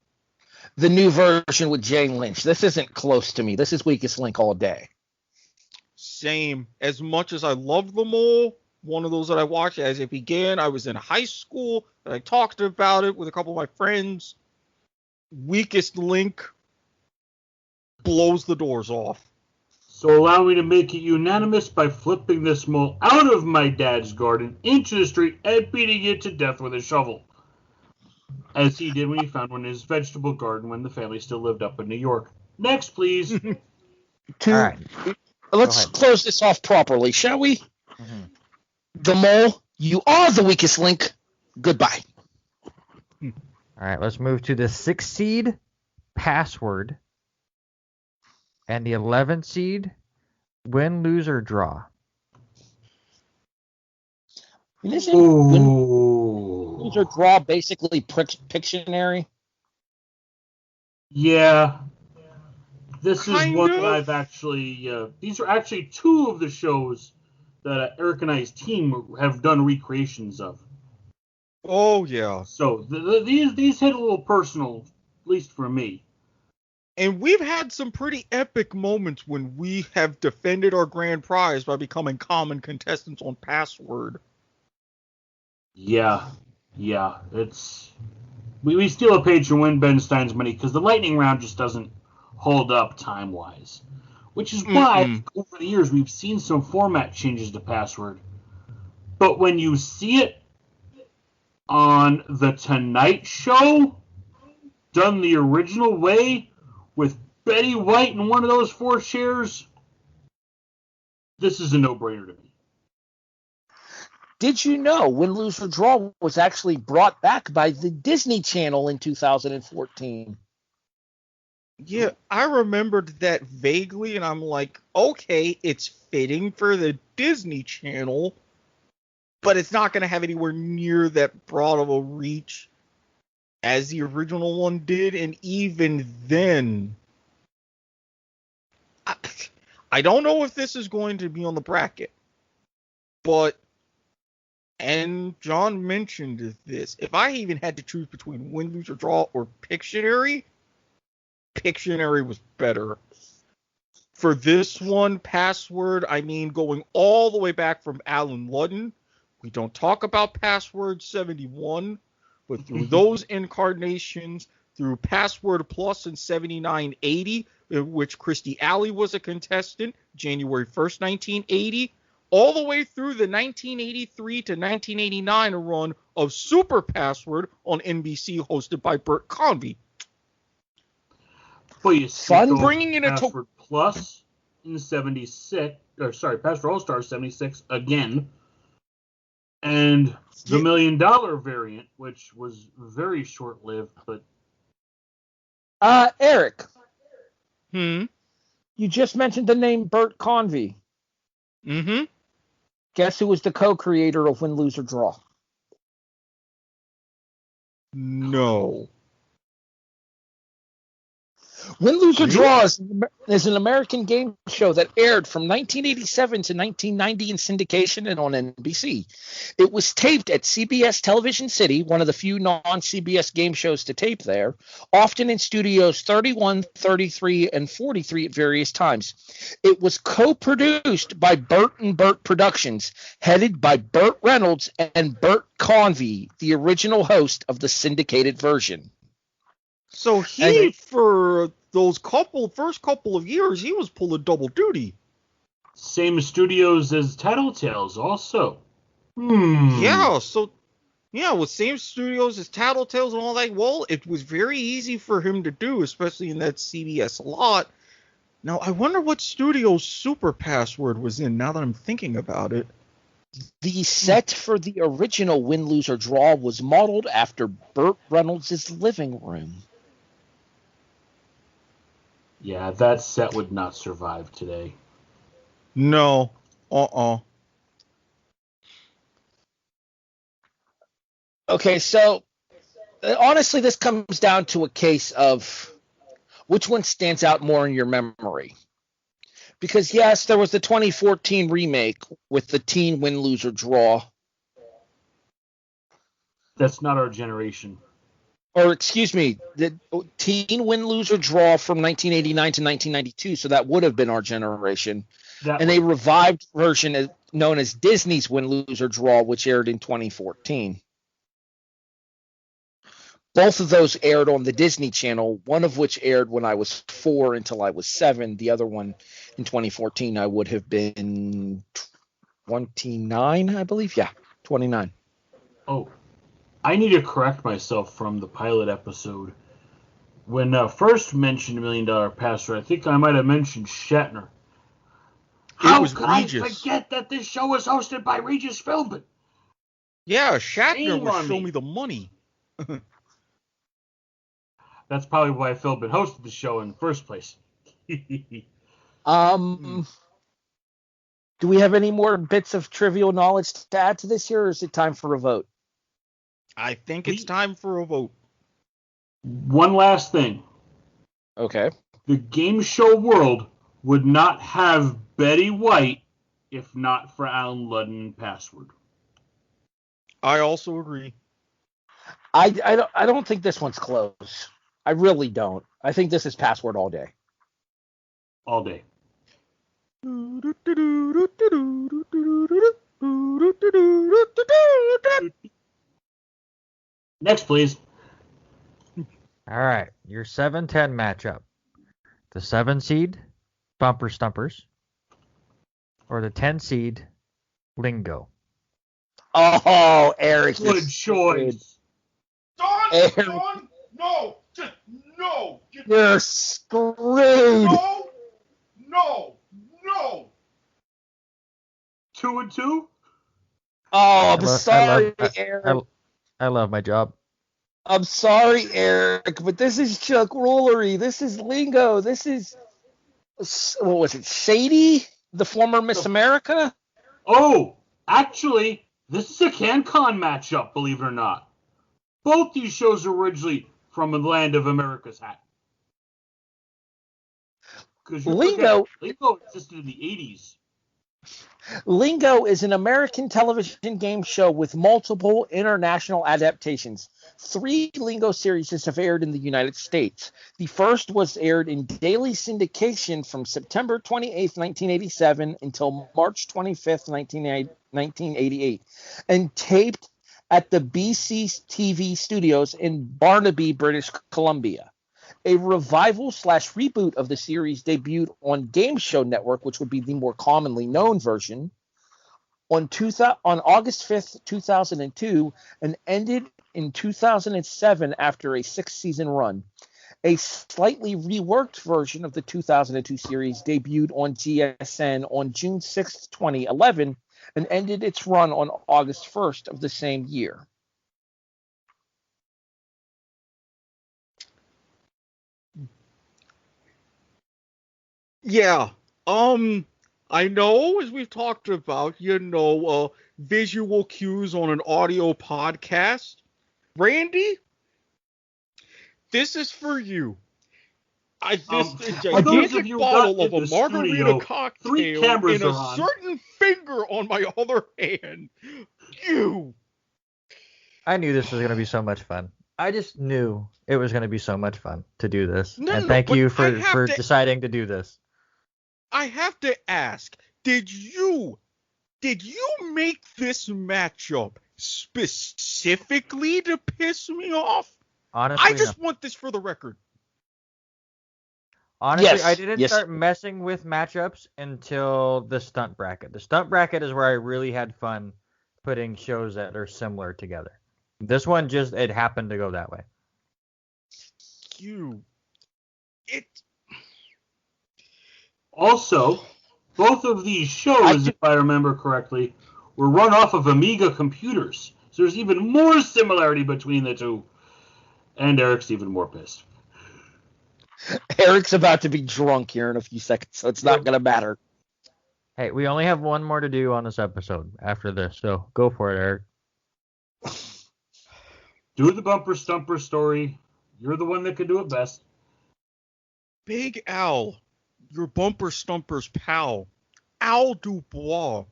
The new version with Jane Lynch. This isn't close to me. This is Weakest Link all day. Same. As much as I love The Mole, one of those that I watched as it began, I was in high school, and I talked about it with a couple of my friends. Weakest Link blows the doors off. So allow me to make it unanimous by flipping this mole out of my dad's garden into the street and beating it to death with a shovel. As he did when he found one in his vegetable garden when the family still lived up in New York. Next, please. All right. Let's close this off properly, shall we? Mm-hmm. The Mole You are the weakest link. Goodbye. All right, let's move to the 6th seed, Password, and the 11th seed, Win, Lose, or Draw. Isn't Win, Lose, or Draw basically Pictionary? Yeah. This is Kind one of. that I've actually... these are actually two of the shows that Eric and I's team have done recreations of. Oh, yeah. So these hit a little personal, at least for me. And we've had some pretty epic moments when we have defended our grand prize by becoming common contestants on Password. Yeah. It's we steal a page from Win Ben Stein's money because the lightning round just doesn't hold up time-wise. Which is why, over the years, we've seen some format changes to Password. But when you see it on The Tonight Show, done the original way, with Betty White in one of those 4 chairs, this is a no-brainer to me. Did you know Win, Lose, or Draw was actually brought back by the Disney Channel in 2014? Yeah, I remembered that vaguely, and I'm like, okay, it's fitting for the Disney Channel, but it's not going to have anywhere near that broad of a reach as the original one did, and even then, I don't know if this is going to be on the bracket, but, and John mentioned this, if I even had to choose between Win, Lose, or Draw or Pictionary was better. For this one, Password, I mean, going all the way back from Alan Ludden. We don't talk about Password 71, but through those incarnations, through Password Plus in 7980, in which Christy Alley was a contestant, January 1st, 1980, all the way through the 1983 to 1989 run of Super Password on NBC, hosted by Bert Convey. But you Fun bringing in a Password Plus in 76, or sorry, Password All Star 76 again, and the $1 million variant, which was very short lived, but. Eric. You just mentioned the name Bert Convey. Guess who was the co-creator of Win, Lose, or Draw? No. Win, Lose, or Draw is an American game show that aired from 1987 to 1990 in syndication and on NBC. It was taped at CBS Television City, one of the few non-CBS game shows to tape there, often in studios 31, 33, and 43 at various times. It was co-produced by Burt and Burt Productions, headed by Burt Reynolds and Bert Convey, the original host of the syndicated version. So for those first couple of years, he was pulling double duty. Same studios as Tattletales, also. Yeah, with same studios as Tattletales and all that. Well, it was very easy for him to do, especially in that CBS lot. Now, I wonder what studio Super Password was in, now that I'm thinking about it. The set for the original Win, Lose, or Draw was modeled after Burt Reynolds' living room. Yeah, that set would not survive today. No. Okay, so honestly, this comes down to a case of which one stands out more in your memory. Because, yes, there was the 2014 remake with the teen Win, Lose, or Draw. That's not our generation. Or, excuse me, the teen Win, Lose, or Draw from 1989 to 1992, so that would have been our generation. A revived version known as Disney's Win, Lose, or Draw, which aired in 2014. Both of those aired on the Disney Channel, one of which aired when I was 4 until I was 7. The other one in 2014, I would have been 29, I believe. Yeah, 29. Oh, I need to correct myself from the pilot episode. When first mentioned $1 Million Password, I think I might have mentioned Shatner. How could I forget that this show was hosted by Regis Philbin? Yeah, Shatner Shame would on show me. me the money. That's probably why Phil been hosted the show in the first place. Do we have any more bits of trivial knowledge to add to this here, or is it time for a vote? I think it's time for a vote. One last thing. Okay. The game show world would not have Betty White if not for Alan Ludden Password. I also agree. I don't think this one's close. I really don't. I think this is Password all day. All day. Next, please. All right, your 7-10 matchup. The 7 seed, Bumper Stumpers, or the 10 seed, Lingo. Oh, Eric. Good choice. Don, no, just no. You're screwed. No. 2-2? Oh, I'm sorry, Eric. I love my job. I'm sorry, Eric, but this is Chuck Rollery. This is Lingo. This is, what was it, Sadie, the former Miss America? Oh, actually, this is a CanCon matchup, believe it or not. Both these shows are originally from the land of America's Hat. Because Lingo existed in the 80s. Lingo is an American television game show with multiple international adaptations. 3 Lingo series have aired in the United States. The first was aired in daily syndication from September 28, 1987 until March 25, 1988, and taped at the BC TV studios in Barnaby, British Columbia. A revival/reboot of the series debuted on Game Show Network, which would be the more commonly known version, on August 5th, 2002, and ended in 2007 after a 6-season run. A slightly reworked version of the 2002 series debuted on GSN on June 6th, 2011, and ended its run on August 1st of the same year. Yeah. I know, as we've talked about, visual cues on an audio podcast. Randy, this is for you. A gigantic bottle of a margarita cocktail and a certain finger on my other hand. I knew this was going to be so much fun. I just knew it was going to be so much fun to do this. Thank you for deciding to do this. I have to ask, did you make this matchup specifically to piss me off? Honestly, I just want this for the record. Honestly, yes, I didn't start messing with matchups until the stunt bracket. The stunt bracket is where I really had fun putting shows that are similar together. This one it happened to go that way. Also, both of these shows, if I remember correctly, were run off of Amiga computers. So there's even more similarity between the two. And Eric's even more pissed. Eric's about to be drunk here in a few seconds, so it's not going to matter. Hey, we only have one more to do on this episode after this, so go for it, Eric. Do the Bumper Stumper story. You're the one that can do it best. Big Al, your Bumper Stumper's pal, Al Dubois.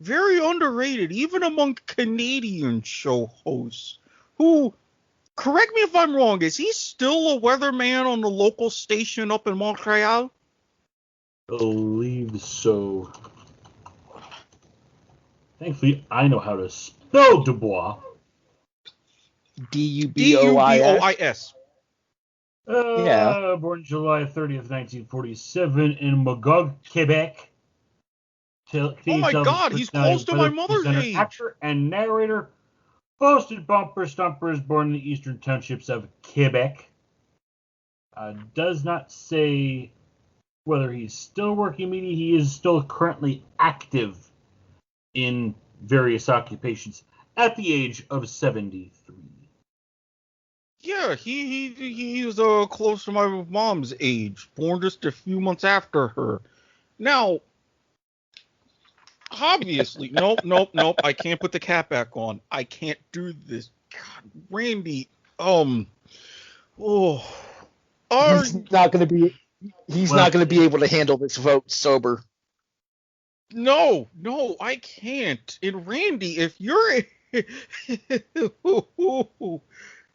Very underrated, even among Canadian show hosts, who, correct me if I'm wrong, is he still a weatherman on the local station up in Montreal? Believe so. Thankfully, I know how to spell Dubois. Dubois. Born July 30th, 1947 in Magog, Quebec. Oh my God, he's close to my mother's age. Actor and narrator. Hosted Bumper Stumpers, born in the eastern townships of Quebec. Does not say whether he's still working media. He is still currently active in various occupations. at the age of 73. Yeah, he's close to my mom's age, born just a few months after her. Now, obviously, nope. I can't put the cap back on. I can't do this. God, Randy, oh, are He's not going to be. He's not going to be able to handle this vote sober. no, I can't. And Randy, if you're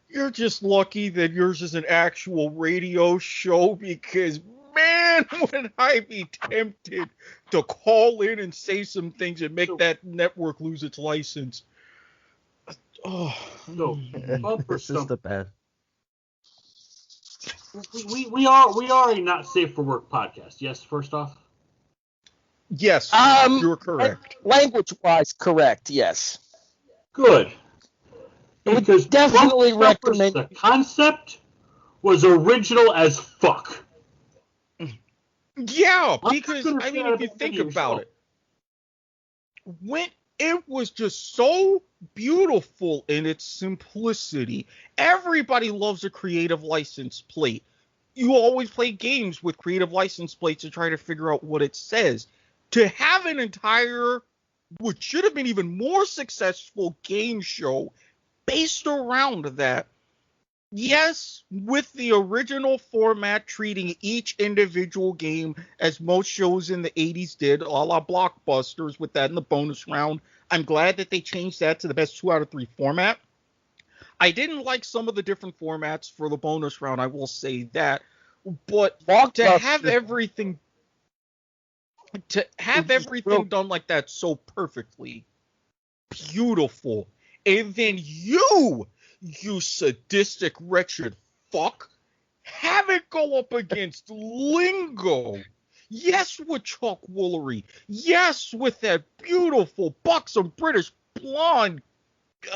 you're just lucky that yours is an actual radio show, because man, would I be tempted to call in and say some things and make that network lose its license. Oh, So, bumper This is the best. we are a not safe for work podcast. Yes, first off. yes, you're correct. Language-wise, correct. Yes. Good. I would Because definitely Bumper recommend. the concept was original as fuck. Yeah, because gonna I mean, say if you about think video about show. it, when it was just so beautiful in its simplicity. Everybody loves a creative license plate. You always play games with creative license plates to try to figure out what it says. To have an entire, which should have been even more successful game show based around that, yes, with the original format treating each individual game as most shows in the 80s did, a la Blockbusters with that in the bonus round. I'm glad that they changed that to the best 2 out of 3 format. I didn't like some of the different formats for the bonus round, I will say that. But to have everything done like that so perfectly beautiful, and then you sadistic, wretched fuck, have it go up against Lingo. Yes, with Chuck Woolery. Yes, with that beautiful, buxom British blonde,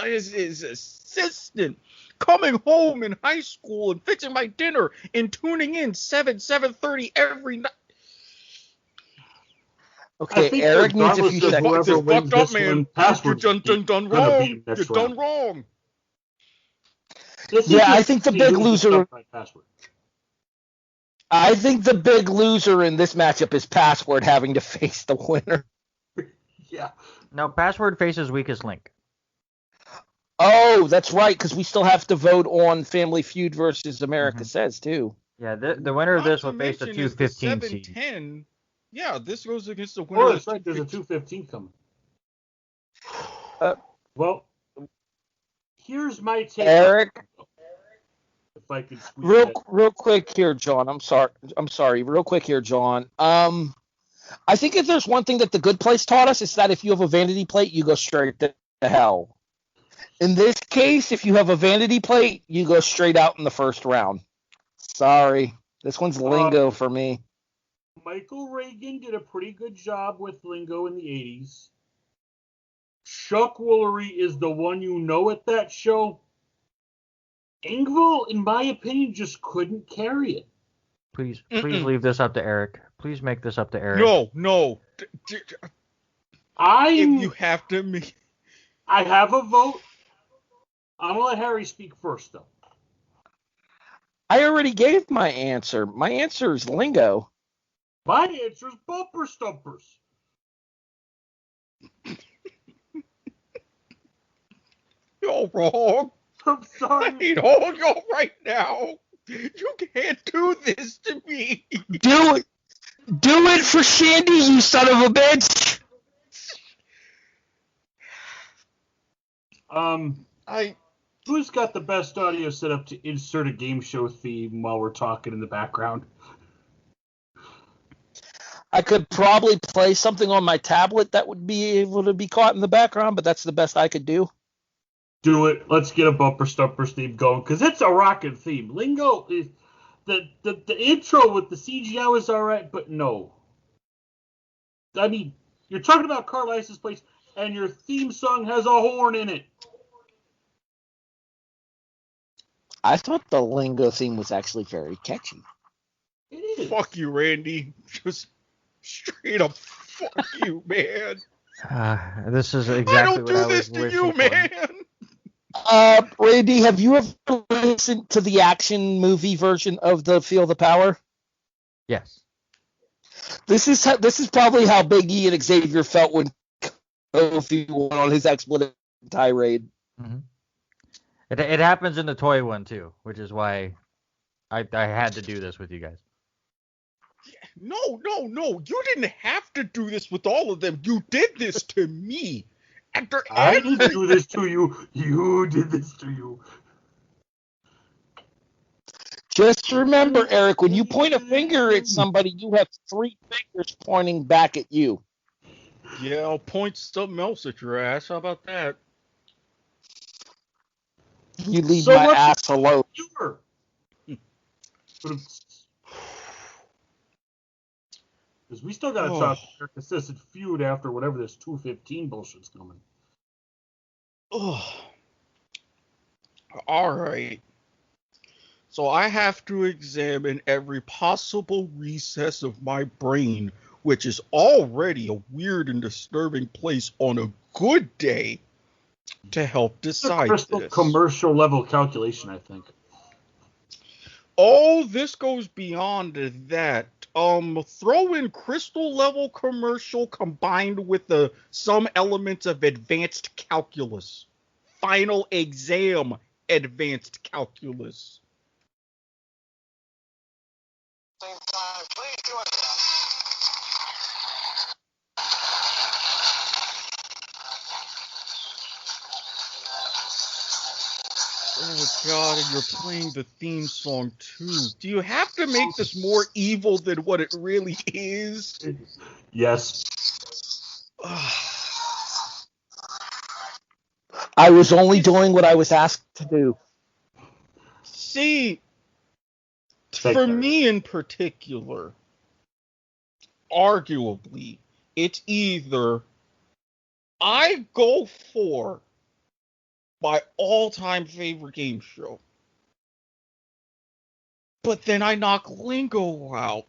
his assistant, coming home in high school and fixing my dinner and tuning in 7:30 every night. Okay, Eric needs a few regardless of seconds. whoever wins Fucked up, this one, man. Password's You're done gonna wrong. be You're next done round. wrong. Yeah, I think the big loser. Password. I think the big loser in this matchup is Password having to face the winner. Yeah. No, Password faces weakest link. Oh, that's right, because we still have to vote on Family Feud versus America Says, too. Yeah, the winner of this will face the mention is 215 seed. 710. Yeah, this goes against the winner. Oh, of that's the right. There's a 215 coming. Uh, Well, here's my take. Eric, if I could squeeze that. real quick here, John. I'm sorry. Real quick here, John. I think if there's one thing that the Good Place taught us, it's that if you have a vanity plate, you go straight to hell. In this case, if you have a vanity plate, you go straight out in the first round. Sorry. This one's Lingo for me. Michael Reagan did a pretty good job with Lingo in the 80s. Chuck Woolery is the one you know at that show. Engvall, in my opinion, just couldn't carry it. Please leave this up to Eric. Please make this up to Eric. No. If you have to make... I have a vote. I'm going to let Harry speak first, though. I already gave my answer. My answer is Lingo. My answer is Bumper Stumpers. You're wrong. I'm sorry. I need all y'all right now. You can't do this to me. Do it for Shandy, you son of a bitch. Who's got the best audio set up to insert a game show theme while we're talking in the background? I could probably play something on my tablet that would be able to be caught in the background, but that's the best I could do. Do it. Let's get a Bumper Stumpers theme going, because it's a rockin' theme. Lingo is the intro with the CGI was all right, but no. I mean, you're talking about car license plates, and your theme song has a horn in it. I thought the Lingo theme was actually very catchy. It is. Fuck you, Randy. Just straight up fuck you, man. This is I exactly don't what I do was this to wishing you, for. man. Randy, have you ever listened to the action movie version of the Feel the Power? Yes. This is probably how Big E and Xavier felt when Kofi went on his expletive tirade. Mm-hmm. It happens in the toy one too, which is why I had to do this with you guys. No. You didn't have to do this with all of them. You did this to me. After I didn't do this to you. You did this to you. Just remember, Eric, when you point a finger at somebody, you have 3 fingers pointing back at you. Yeah, I'll point something else at your ass. How about that? You leave So my much ass alone. fewer. Because we still got to talk Eric Assisted feud after whatever this 215 bullshit's coming. All right. So I have to examine every possible recess of my brain, which is already a weird and disturbing place on a good day, to help It's a decide crystal this. commercial level calculation, I think. Oh, this goes beyond that. Throw in crystal level commercial combined with some elements of advanced calculus. Final exam advanced calculus. Same time, please do it. Oh god, and you're playing the theme song too. Do you have to make this more evil than what it really is? Yes. I was only doing what I was asked to do. See, Thanks, for Eric. me in particular, arguably, it's either I go for my all-time favorite game show, but then I knock Lingo out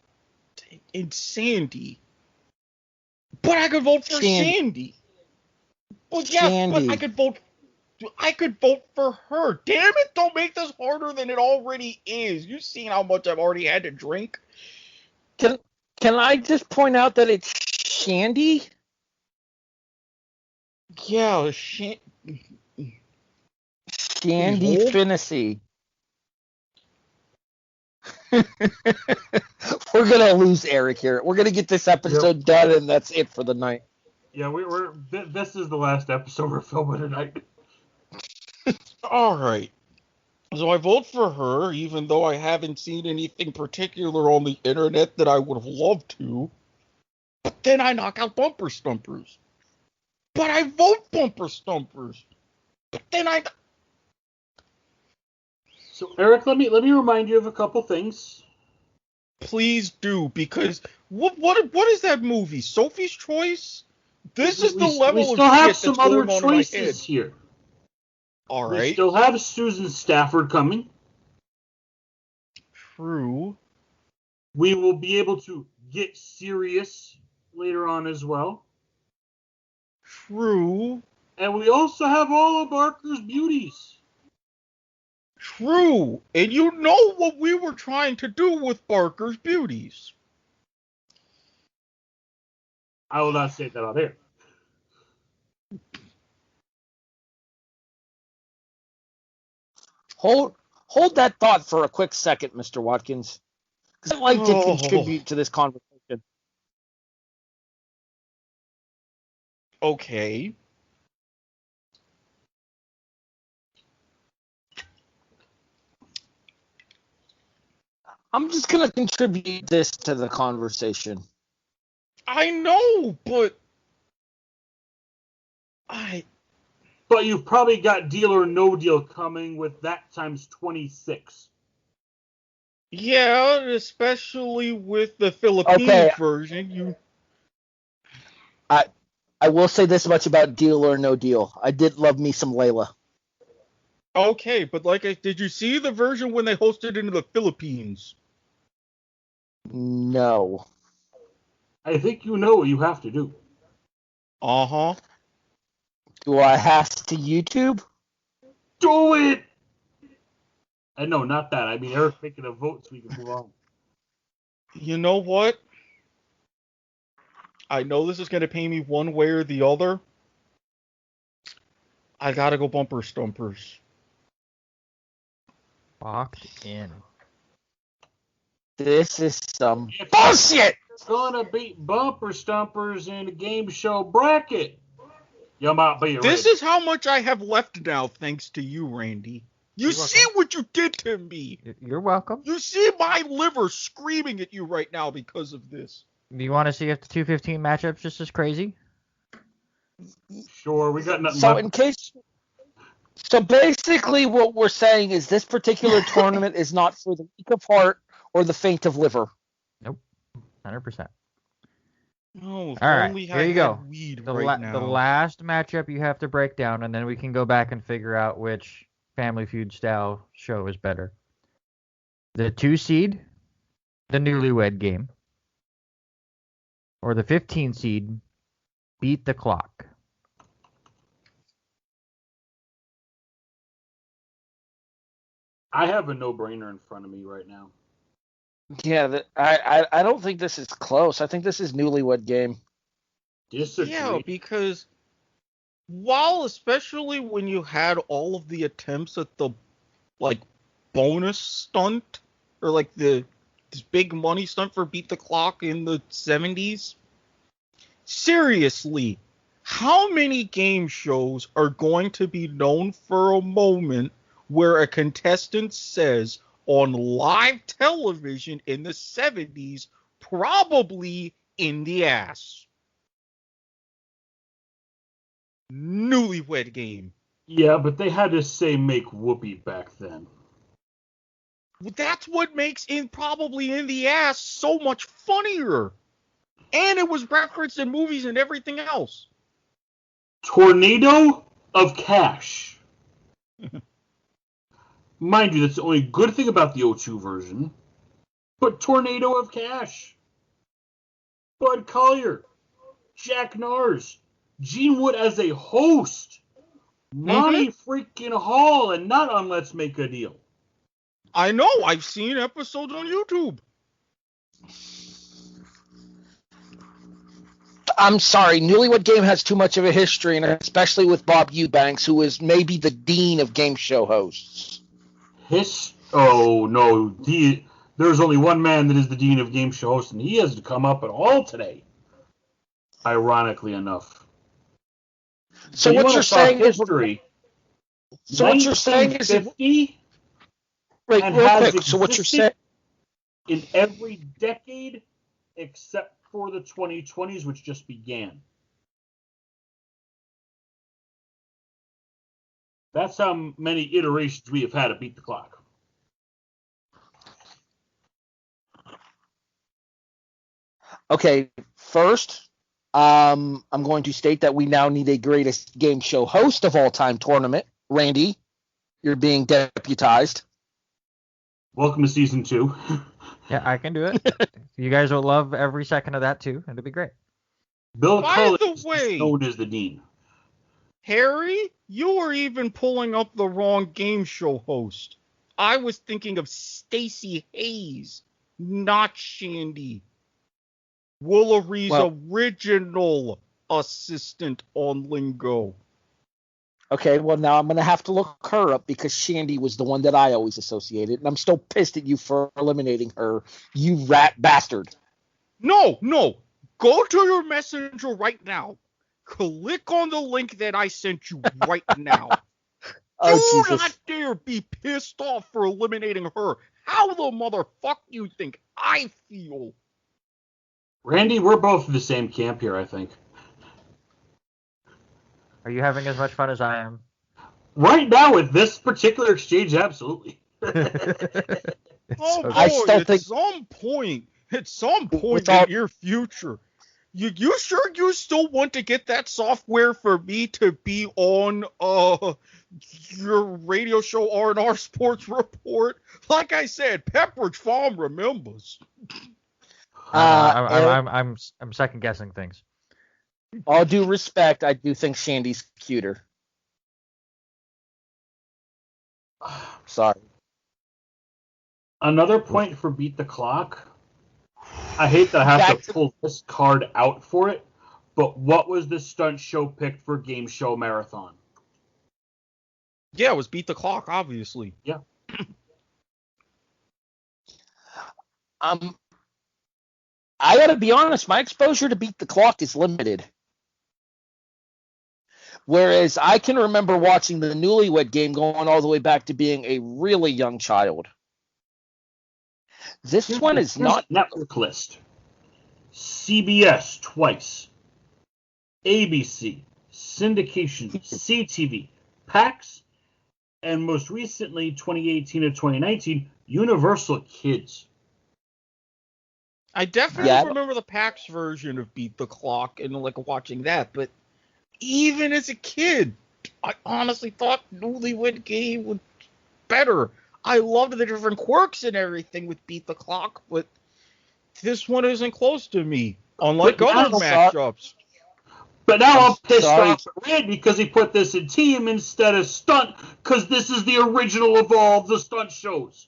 in Sandy. But I could vote for Sandy. Well, yeah, but Shandy. I could vote for her. Damn it, don't make this harder than it already is. You've seen how much I've already had to drink. Can I just point out that it's Shandy? Yeah, Shandy Fantasy. We're gonna lose Eric here. We're gonna get this episode done, and that's it for the night. Yeah, this is the last episode we're filming tonight. All right. So I vote for her, even though I haven't seen anything particular on the internet that I would have loved to. But then I knock out Bumper Stumpers. But I vote Bumper Stumpers. But then So Eric, let me remind you of a couple things. Please do, because what is that movie? Sophie's Choice? This is the level of shit that's going on in my head. Here. All right. We still have Susan Stafford coming. True. We will be able to get serious later on as well. True. And we also have all of Barker's beauties. True. And you know what we were trying to do with Barker's beauties. I will not say that on air. Hold that thought for a quick second, Mr. Watkins, because I'd like to contribute to this conversation. Okay. I'm just gonna contribute this to the conversation. I know, but But you've probably got Deal or No Deal coming with that times 26. Yeah, especially with the Philippines version. I will say this much about Deal or No Deal. I did love me some Layla. Okay, but did you see the version when they hosted in the Philippines? No. I think you know what you have to do. Uh-huh. Do I have to YouTube? Do it! No, not that. I mean, Eric making a vote so we can move on. You know what? I know this is going to pay me one way or the other. I gotta go bumper stumpers. Locked in. This is some If bullshit! you're gonna beat bumper stumpers in a game show bracket, you might be This ready. is how much I have left now, thanks to you, Randy. You You're see welcome. what you did to me. You're welcome. You see my liver screaming at you right now because of this. Do you want to see if the 215 matchup's just as crazy? Sure, we got nothing So left. in case... So basically what we're saying is this particular tournament is not for the weak of heart or the faint of liver. 100%. Oh, if All right, only here I you had go. weed The, right now. the last matchup you have to break down, and then we can go back and figure out which Family Feud style show is better. The 2 seed, the Newlywed Game, or the 15 seed, Beat the Clock. I have a no-brainer in front of me right now. Yeah, I don't think this is close. I think this is Newlywed Game. Disagree. Yeah, because while especially when you had all of the attempts at the like bonus stunt or like this big money stunt for Beat the Clock in the 70s, seriously, how many game shows are going to be known for a moment where a contestant says on live television in the 70s, probably in the ass? Newlywed Game. Yeah, but they had to say make whoopee back then. That's what makes probably in the ass so much funnier. And it was referenced in movies and everything else. Tornado of Cash. Mind you, that's the only good thing about the O2 version. But Tornado of Cash. Bud Collier. Jack Nars. Gene Wood as a host. Monty freaking Hall, and not on Let's Make a Deal. I know, I've seen episodes on YouTube. I'm sorry, Newlywed Game has too much of a history, and especially with Bob Eubanks, who is maybe the dean of game show hosts. Oh, no. There's only one man that is the dean of game show hosts, and he has to come up at all today. Ironically enough. So what you're saying is... history. So what you're saying is... 1950 Wait, and real has quick, so what you're saying... in every decade except for the 2020s, which just began. That's how many iterations we have had to Beat the Clock. Okay, first, I'm going to state that we now need a greatest game show host of all time tournament. Randy, you're being deputized. Welcome to season 2. Yeah, I can do it. You guys will love every second of that too. It'll be great. Bill By Cullen the is way, known as the dean. Harry, you were even pulling up the wrong game show host. I was thinking of Stacey Hayes, not Shandy. Woolery's original assistant on Lingo. Okay, well, now I'm going to have to look her up because Shandy was the one that I always associated, and I'm still pissed at you for eliminating her, you rat bastard. No. Go to your messenger right now. Click on the link that I sent you right now. Oh, Do Jesus. not dare be pissed off for eliminating her. How the motherfuck you think I feel? Randy, we're both in the same camp here, I think. Are you having as much fun as I am? Right now, with this particular exchange, absolutely. Oh boy, I still think- at some point Without- in your future, you sure you still want to get that software for me to be on your radio show R&R Sports Report? Like I said, Pepperidge Farm remembers. I'm second guessing things. All due respect, I do think Shandy's cuter. Sorry. Another point for Beat the Clock. I hate that I have to pull this card out for it, but what was the stunt show picked for Game Show Marathon? Yeah, it was Beat the Clock, obviously. Yeah. I gotta be honest, my exposure to Beat the Clock is limited. Whereas I can remember watching the Newlywed Game going all the way back to being a really young child. This one is not network list. CBS twice, ABC, syndication, CTV, PAX, and most recently 2018 and 2019 Universal Kids. I definitely remember the PAX version of Beat the Clock and like watching that, but even as a kid, I honestly thought Newlywed Game was better. I loved the different quirks and everything with Beat the Clock, but this one isn't close to me, unlike other matchups. But now I'm pissed off at Red because he put this in team instead of stunt, because this is the original of all the stunt shows.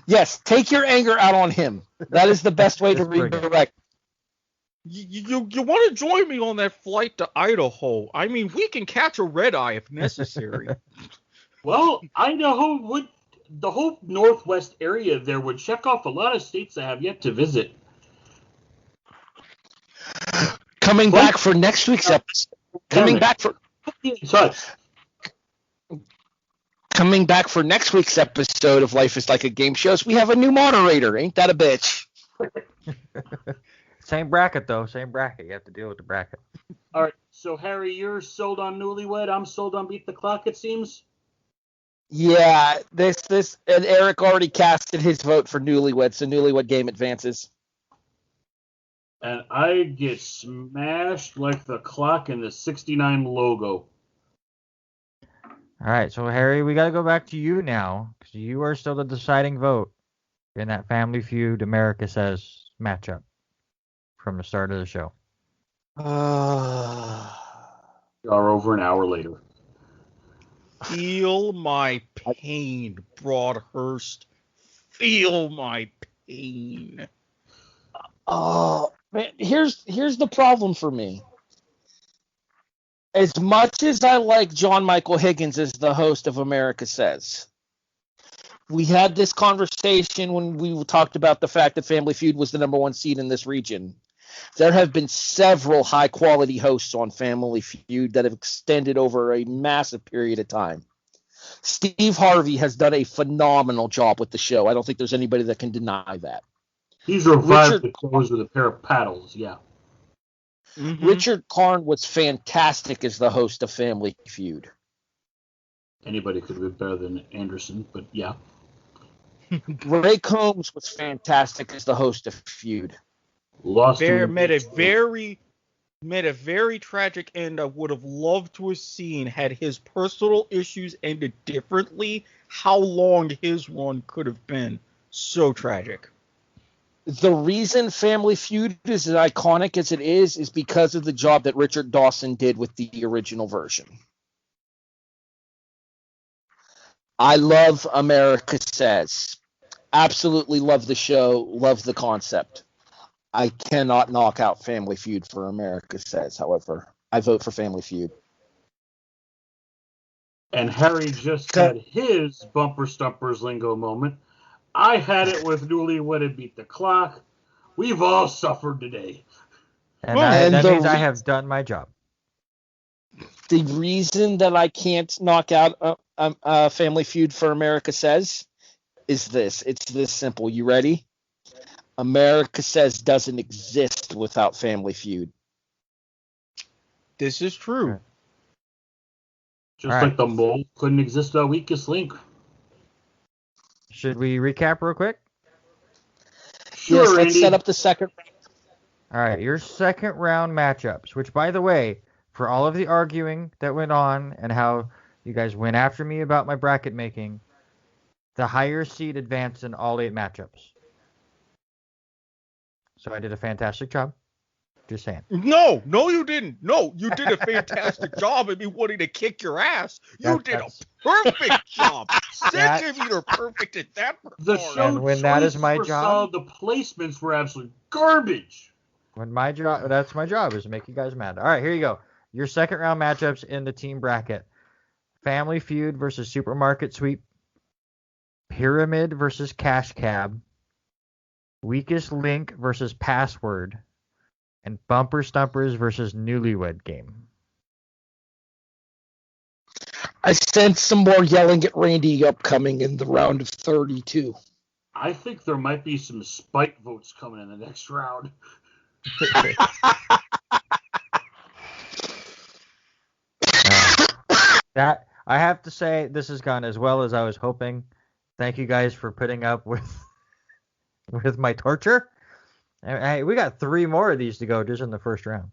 Yes, take your anger out on him. That is the best way to redirect. You want to join me on that flight to Idaho? I mean, we can catch a red eye if necessary. Well, Idaho would, the whole northwest area there would check off a lot of states I have yet to visit. Coming back for next week's episode. Coming back for next week's episode of Life is Like a Game Shows, we have a new moderator. Ain't that a bitch? Same bracket, though. Same bracket. You have to deal with the bracket. All right. So, Harry, you're sold on Newlywed. I'm sold on Beat the Clock, it seems. Yeah, this, and Eric already casted his vote for Newlywed, so Newlywed Game advances. And I get smashed like the clock in the 69 logo. All right, so Harry, we got to go back to you now, because you are still the deciding vote in that Family Feud America Says matchup from the start of the show. We are over an hour later. Feel my pain, Broadhurst. Feel my pain. Oh, man, here's the problem for me. As much as I like John Michael Higgins as the host of America Says, we had this conversation when we talked about the fact that Family Feud was the number one seed in this region. There have been several high-quality hosts on Family Feud that have extended over a massive period of time. Steve Harvey has done a phenomenal job with the show. I don't think there's anybody that can deny that. He's revived the clothes with a pair of paddles, yeah. Mm-hmm. Richard Karn was fantastic as the host of Family Feud. Anybody could have been better than Anderson, but yeah. Ray Combs was fantastic as the host of Feud. Met a very tragic end. I would have loved to have seen had his personal issues ended differently. How long his run could have been. So tragic. The reason Family Feud is as iconic as it is because of the job that Richard Dawson did with the original version. I love America Says. Absolutely love the show, love the concept. I cannot knock out Family Feud for America Says, however. I vote for Family Feud. And Harry just had his bumper stumpers lingo moment. I had it with Newlywed and Beat the Clock. We've all suffered today. And that means I have done my job. The reason that I can't knock out Family Feud for America Says is this. It's this simple. You ready? America Says doesn't exist without Family Feud. This is true. Just like the mole couldn't exist without Weakest Link. Should we recap real quick? Sure, yes, let's set up the second round. All right, your second round matchups, which, by the way, for all of the arguing that went on and how you guys went after me about my bracket making, the higher seed advanced in all 8 matchups. So I did a fantastic job. Just saying. No, you didn't. No, you did a fantastic job at me wanting to kick your ass. You did a perfect job. Centimeter perfect at that regard. The show And when that is choices my were job- solid, the placements were absolute garbage. When my job, that's my job, is to make you guys mad. All right, here you go. Your second round matchups in the team bracket: Family Feud versus Supermarket Sweep, Pyramid versus Cash Cab, Weakest Link versus Password, and Bumper Stumpers versus Newlywed Game. I sense some more yelling at Randy upcoming in the round of 32. I think there might be some spite votes coming in the next round. That I have to say, this has gone as well as I was hoping. Thank you guys for putting up with my torture. Hey, we got 3 more of these to go just in the first round.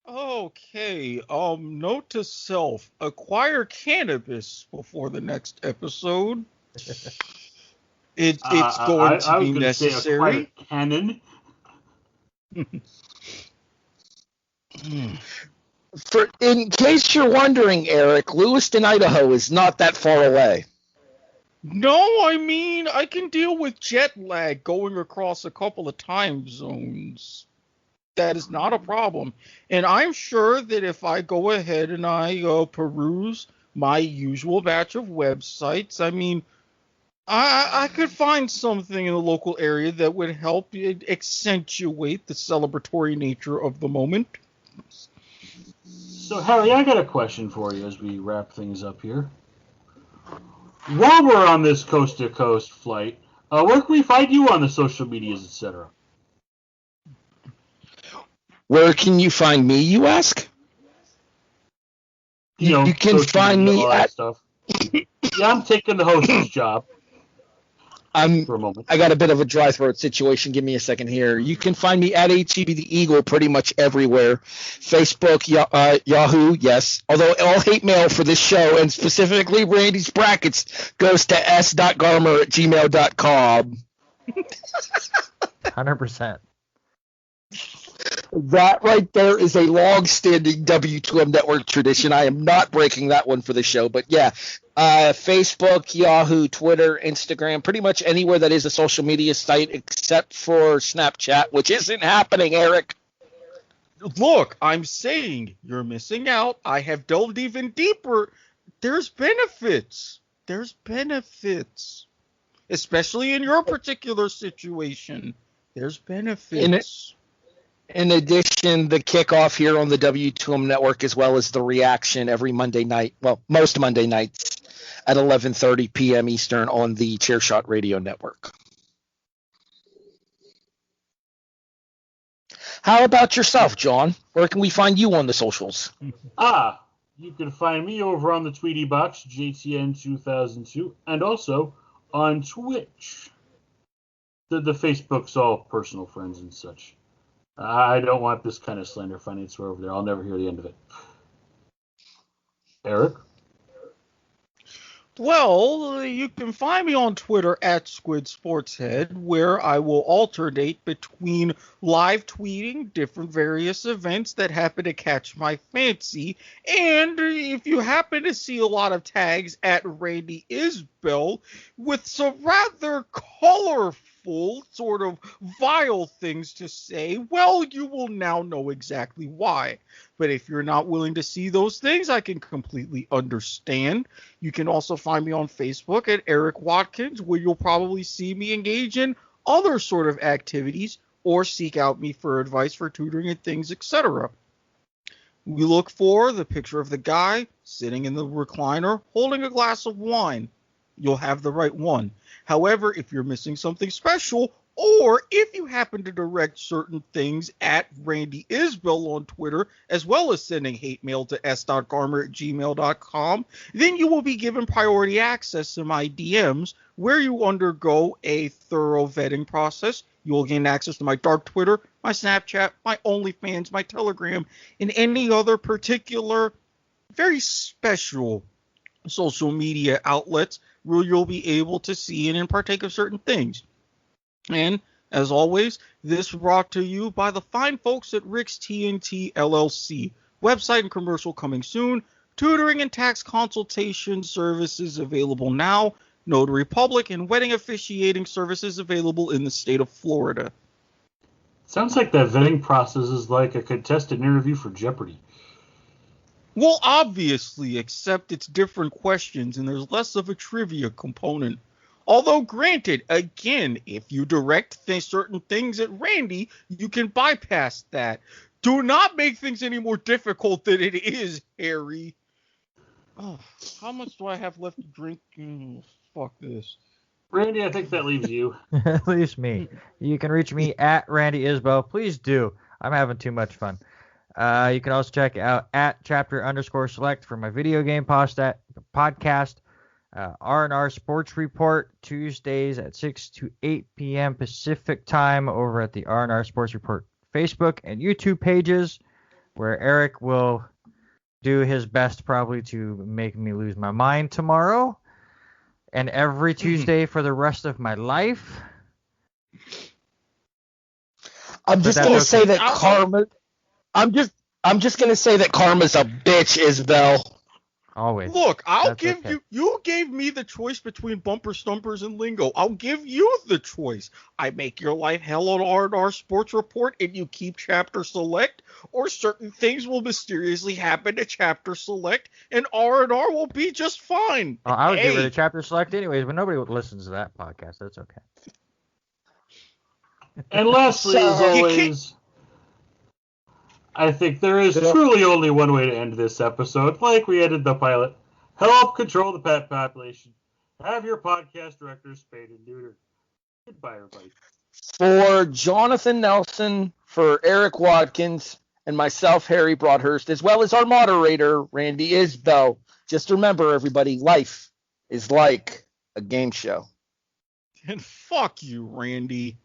Okay, note to self, acquire cannabis before the next episode. It's going to be necessary. Say cannon. In case you're wondering, Eric, Lewiston, Idaho is not that far away. No, I mean, I can deal with jet lag going across a couple of time zones. That is not a problem. And I'm sure that if I go ahead and I peruse my usual batch of websites, I mean, I could find something in the local area that would help accentuate the celebratory nature of the moment. So, Harry, I got a question for you as we wrap things up here. While we're on this coast-to-coast flight, where can we find you on the social medias, etc.? Where can you find me, you ask? You can social find media, me all that at... stuff. Yeah, I'm taking the host's job for a moment. I got a bit of a dry throat situation. Give me a second here. You can find me at HEB the Eagle pretty much everywhere. Facebook, Yahoo, yes. Although all hate mail for this show, and specifically Randy's brackets, goes to s.garmer@gmail.com. 100%. That right there is a long-standing W2M network tradition. I am not breaking that one for the show. But yeah, Facebook, Yahoo, Twitter, Instagram, pretty much anywhere that is a social media site except for Snapchat, which isn't happening, Eric. Look, I'm saying you're missing out. I have delved even deeper. There's benefits. Especially in your particular situation. There's benefits. In addition, the kickoff here on the W2M network, as well as the reaction every Monday night, well, most Monday nights at 11:30 p.m. Eastern on the Chairshot Radio Network. How about yourself, John? Where can we find you on the socials? You can find me over on the Tweety Box, JTN2002, and also on Twitch. The Facebook's all personal friends and such. I don't want this kind of slander finance over there. I'll never hear the end of it. Eric? Well, you can find me on Twitter at SquidSportsHead, where I will alternate between live tweeting different various events that happen to catch my fancy, and if you happen to see a lot of tags at Randy Isbell with some rather colorful, sort of vile things to say, well, you will now know exactly why. But if you're not willing to see those things, I can completely understand. You can also find me on Facebook at Eric Watkins, where you'll probably see me engage in other sort of activities or seek out me for advice for tutoring and things, etc. We look for the picture of the guy sitting in the recliner holding a glass of wine. You'll have the right one. However, if you're missing something special, or if you happen to direct certain things at Randy Isbell on Twitter, as well as sending hate mail to s.garmer@gmail.com, then you will be given priority access to my DMs, where you undergo a thorough vetting process. You will gain access to my dark Twitter, my Snapchat, my OnlyFans, my Telegram, and any other particular very special social media outlets where you'll be able to see and partake of certain things. And As always, this brought to you by the fine folks at Rick's TNT LLC. Website and commercial coming soon. Tutoring and tax consultation services available now. Notary public and wedding officiating services available in the state of Florida. Sounds like that vetting process is like a contested interview for Jeopardy. Well, obviously, except it's different questions and there's less of a trivia component. Although, granted, again, if you direct certain things at Randy, you can bypass that. Do not make things any more difficult than it is, Harry. Oh, how much do I have left to drink? Fuck this. Randy, I think that leaves you. At least me. You can reach me at Randy Isbell. Please do. I'm having too much fun. You can also check out at chapter_select for my video game podcast. R&R Sports Report Tuesdays at 6 to 8 p.m. Pacific time over at the R&R Sports Report Facebook and YouTube pages, where Eric will do his best probably to make me lose my mind tomorrow and every Tuesday for the rest of my life. I'm just gonna say that karma. I'm just gonna say that karma's a bitch, Isabel. Always. Look, you gave me the choice between bumper stumpers and lingo. I'll give you the choice. I make your life hell on R&R Sports Report and you keep Chapter Select, or certain things will mysteriously happen to Chapter Select and R&R will be just fine. Oh, I would get rid of Chapter Select anyways, but nobody listens to that podcast. That's okay. And lastly, as always, I think there is truly only one way to end this episode, like we ended the pilot. Help control the pet population. Have your podcast directors spayed and neutered. Goodbye, everybody. For Jonathan Nelson, for Eric Watkins, and myself, Harry Broadhurst, as well as our moderator, Randy Isbell, just remember, everybody, life is like a game show. And fuck you, Randy.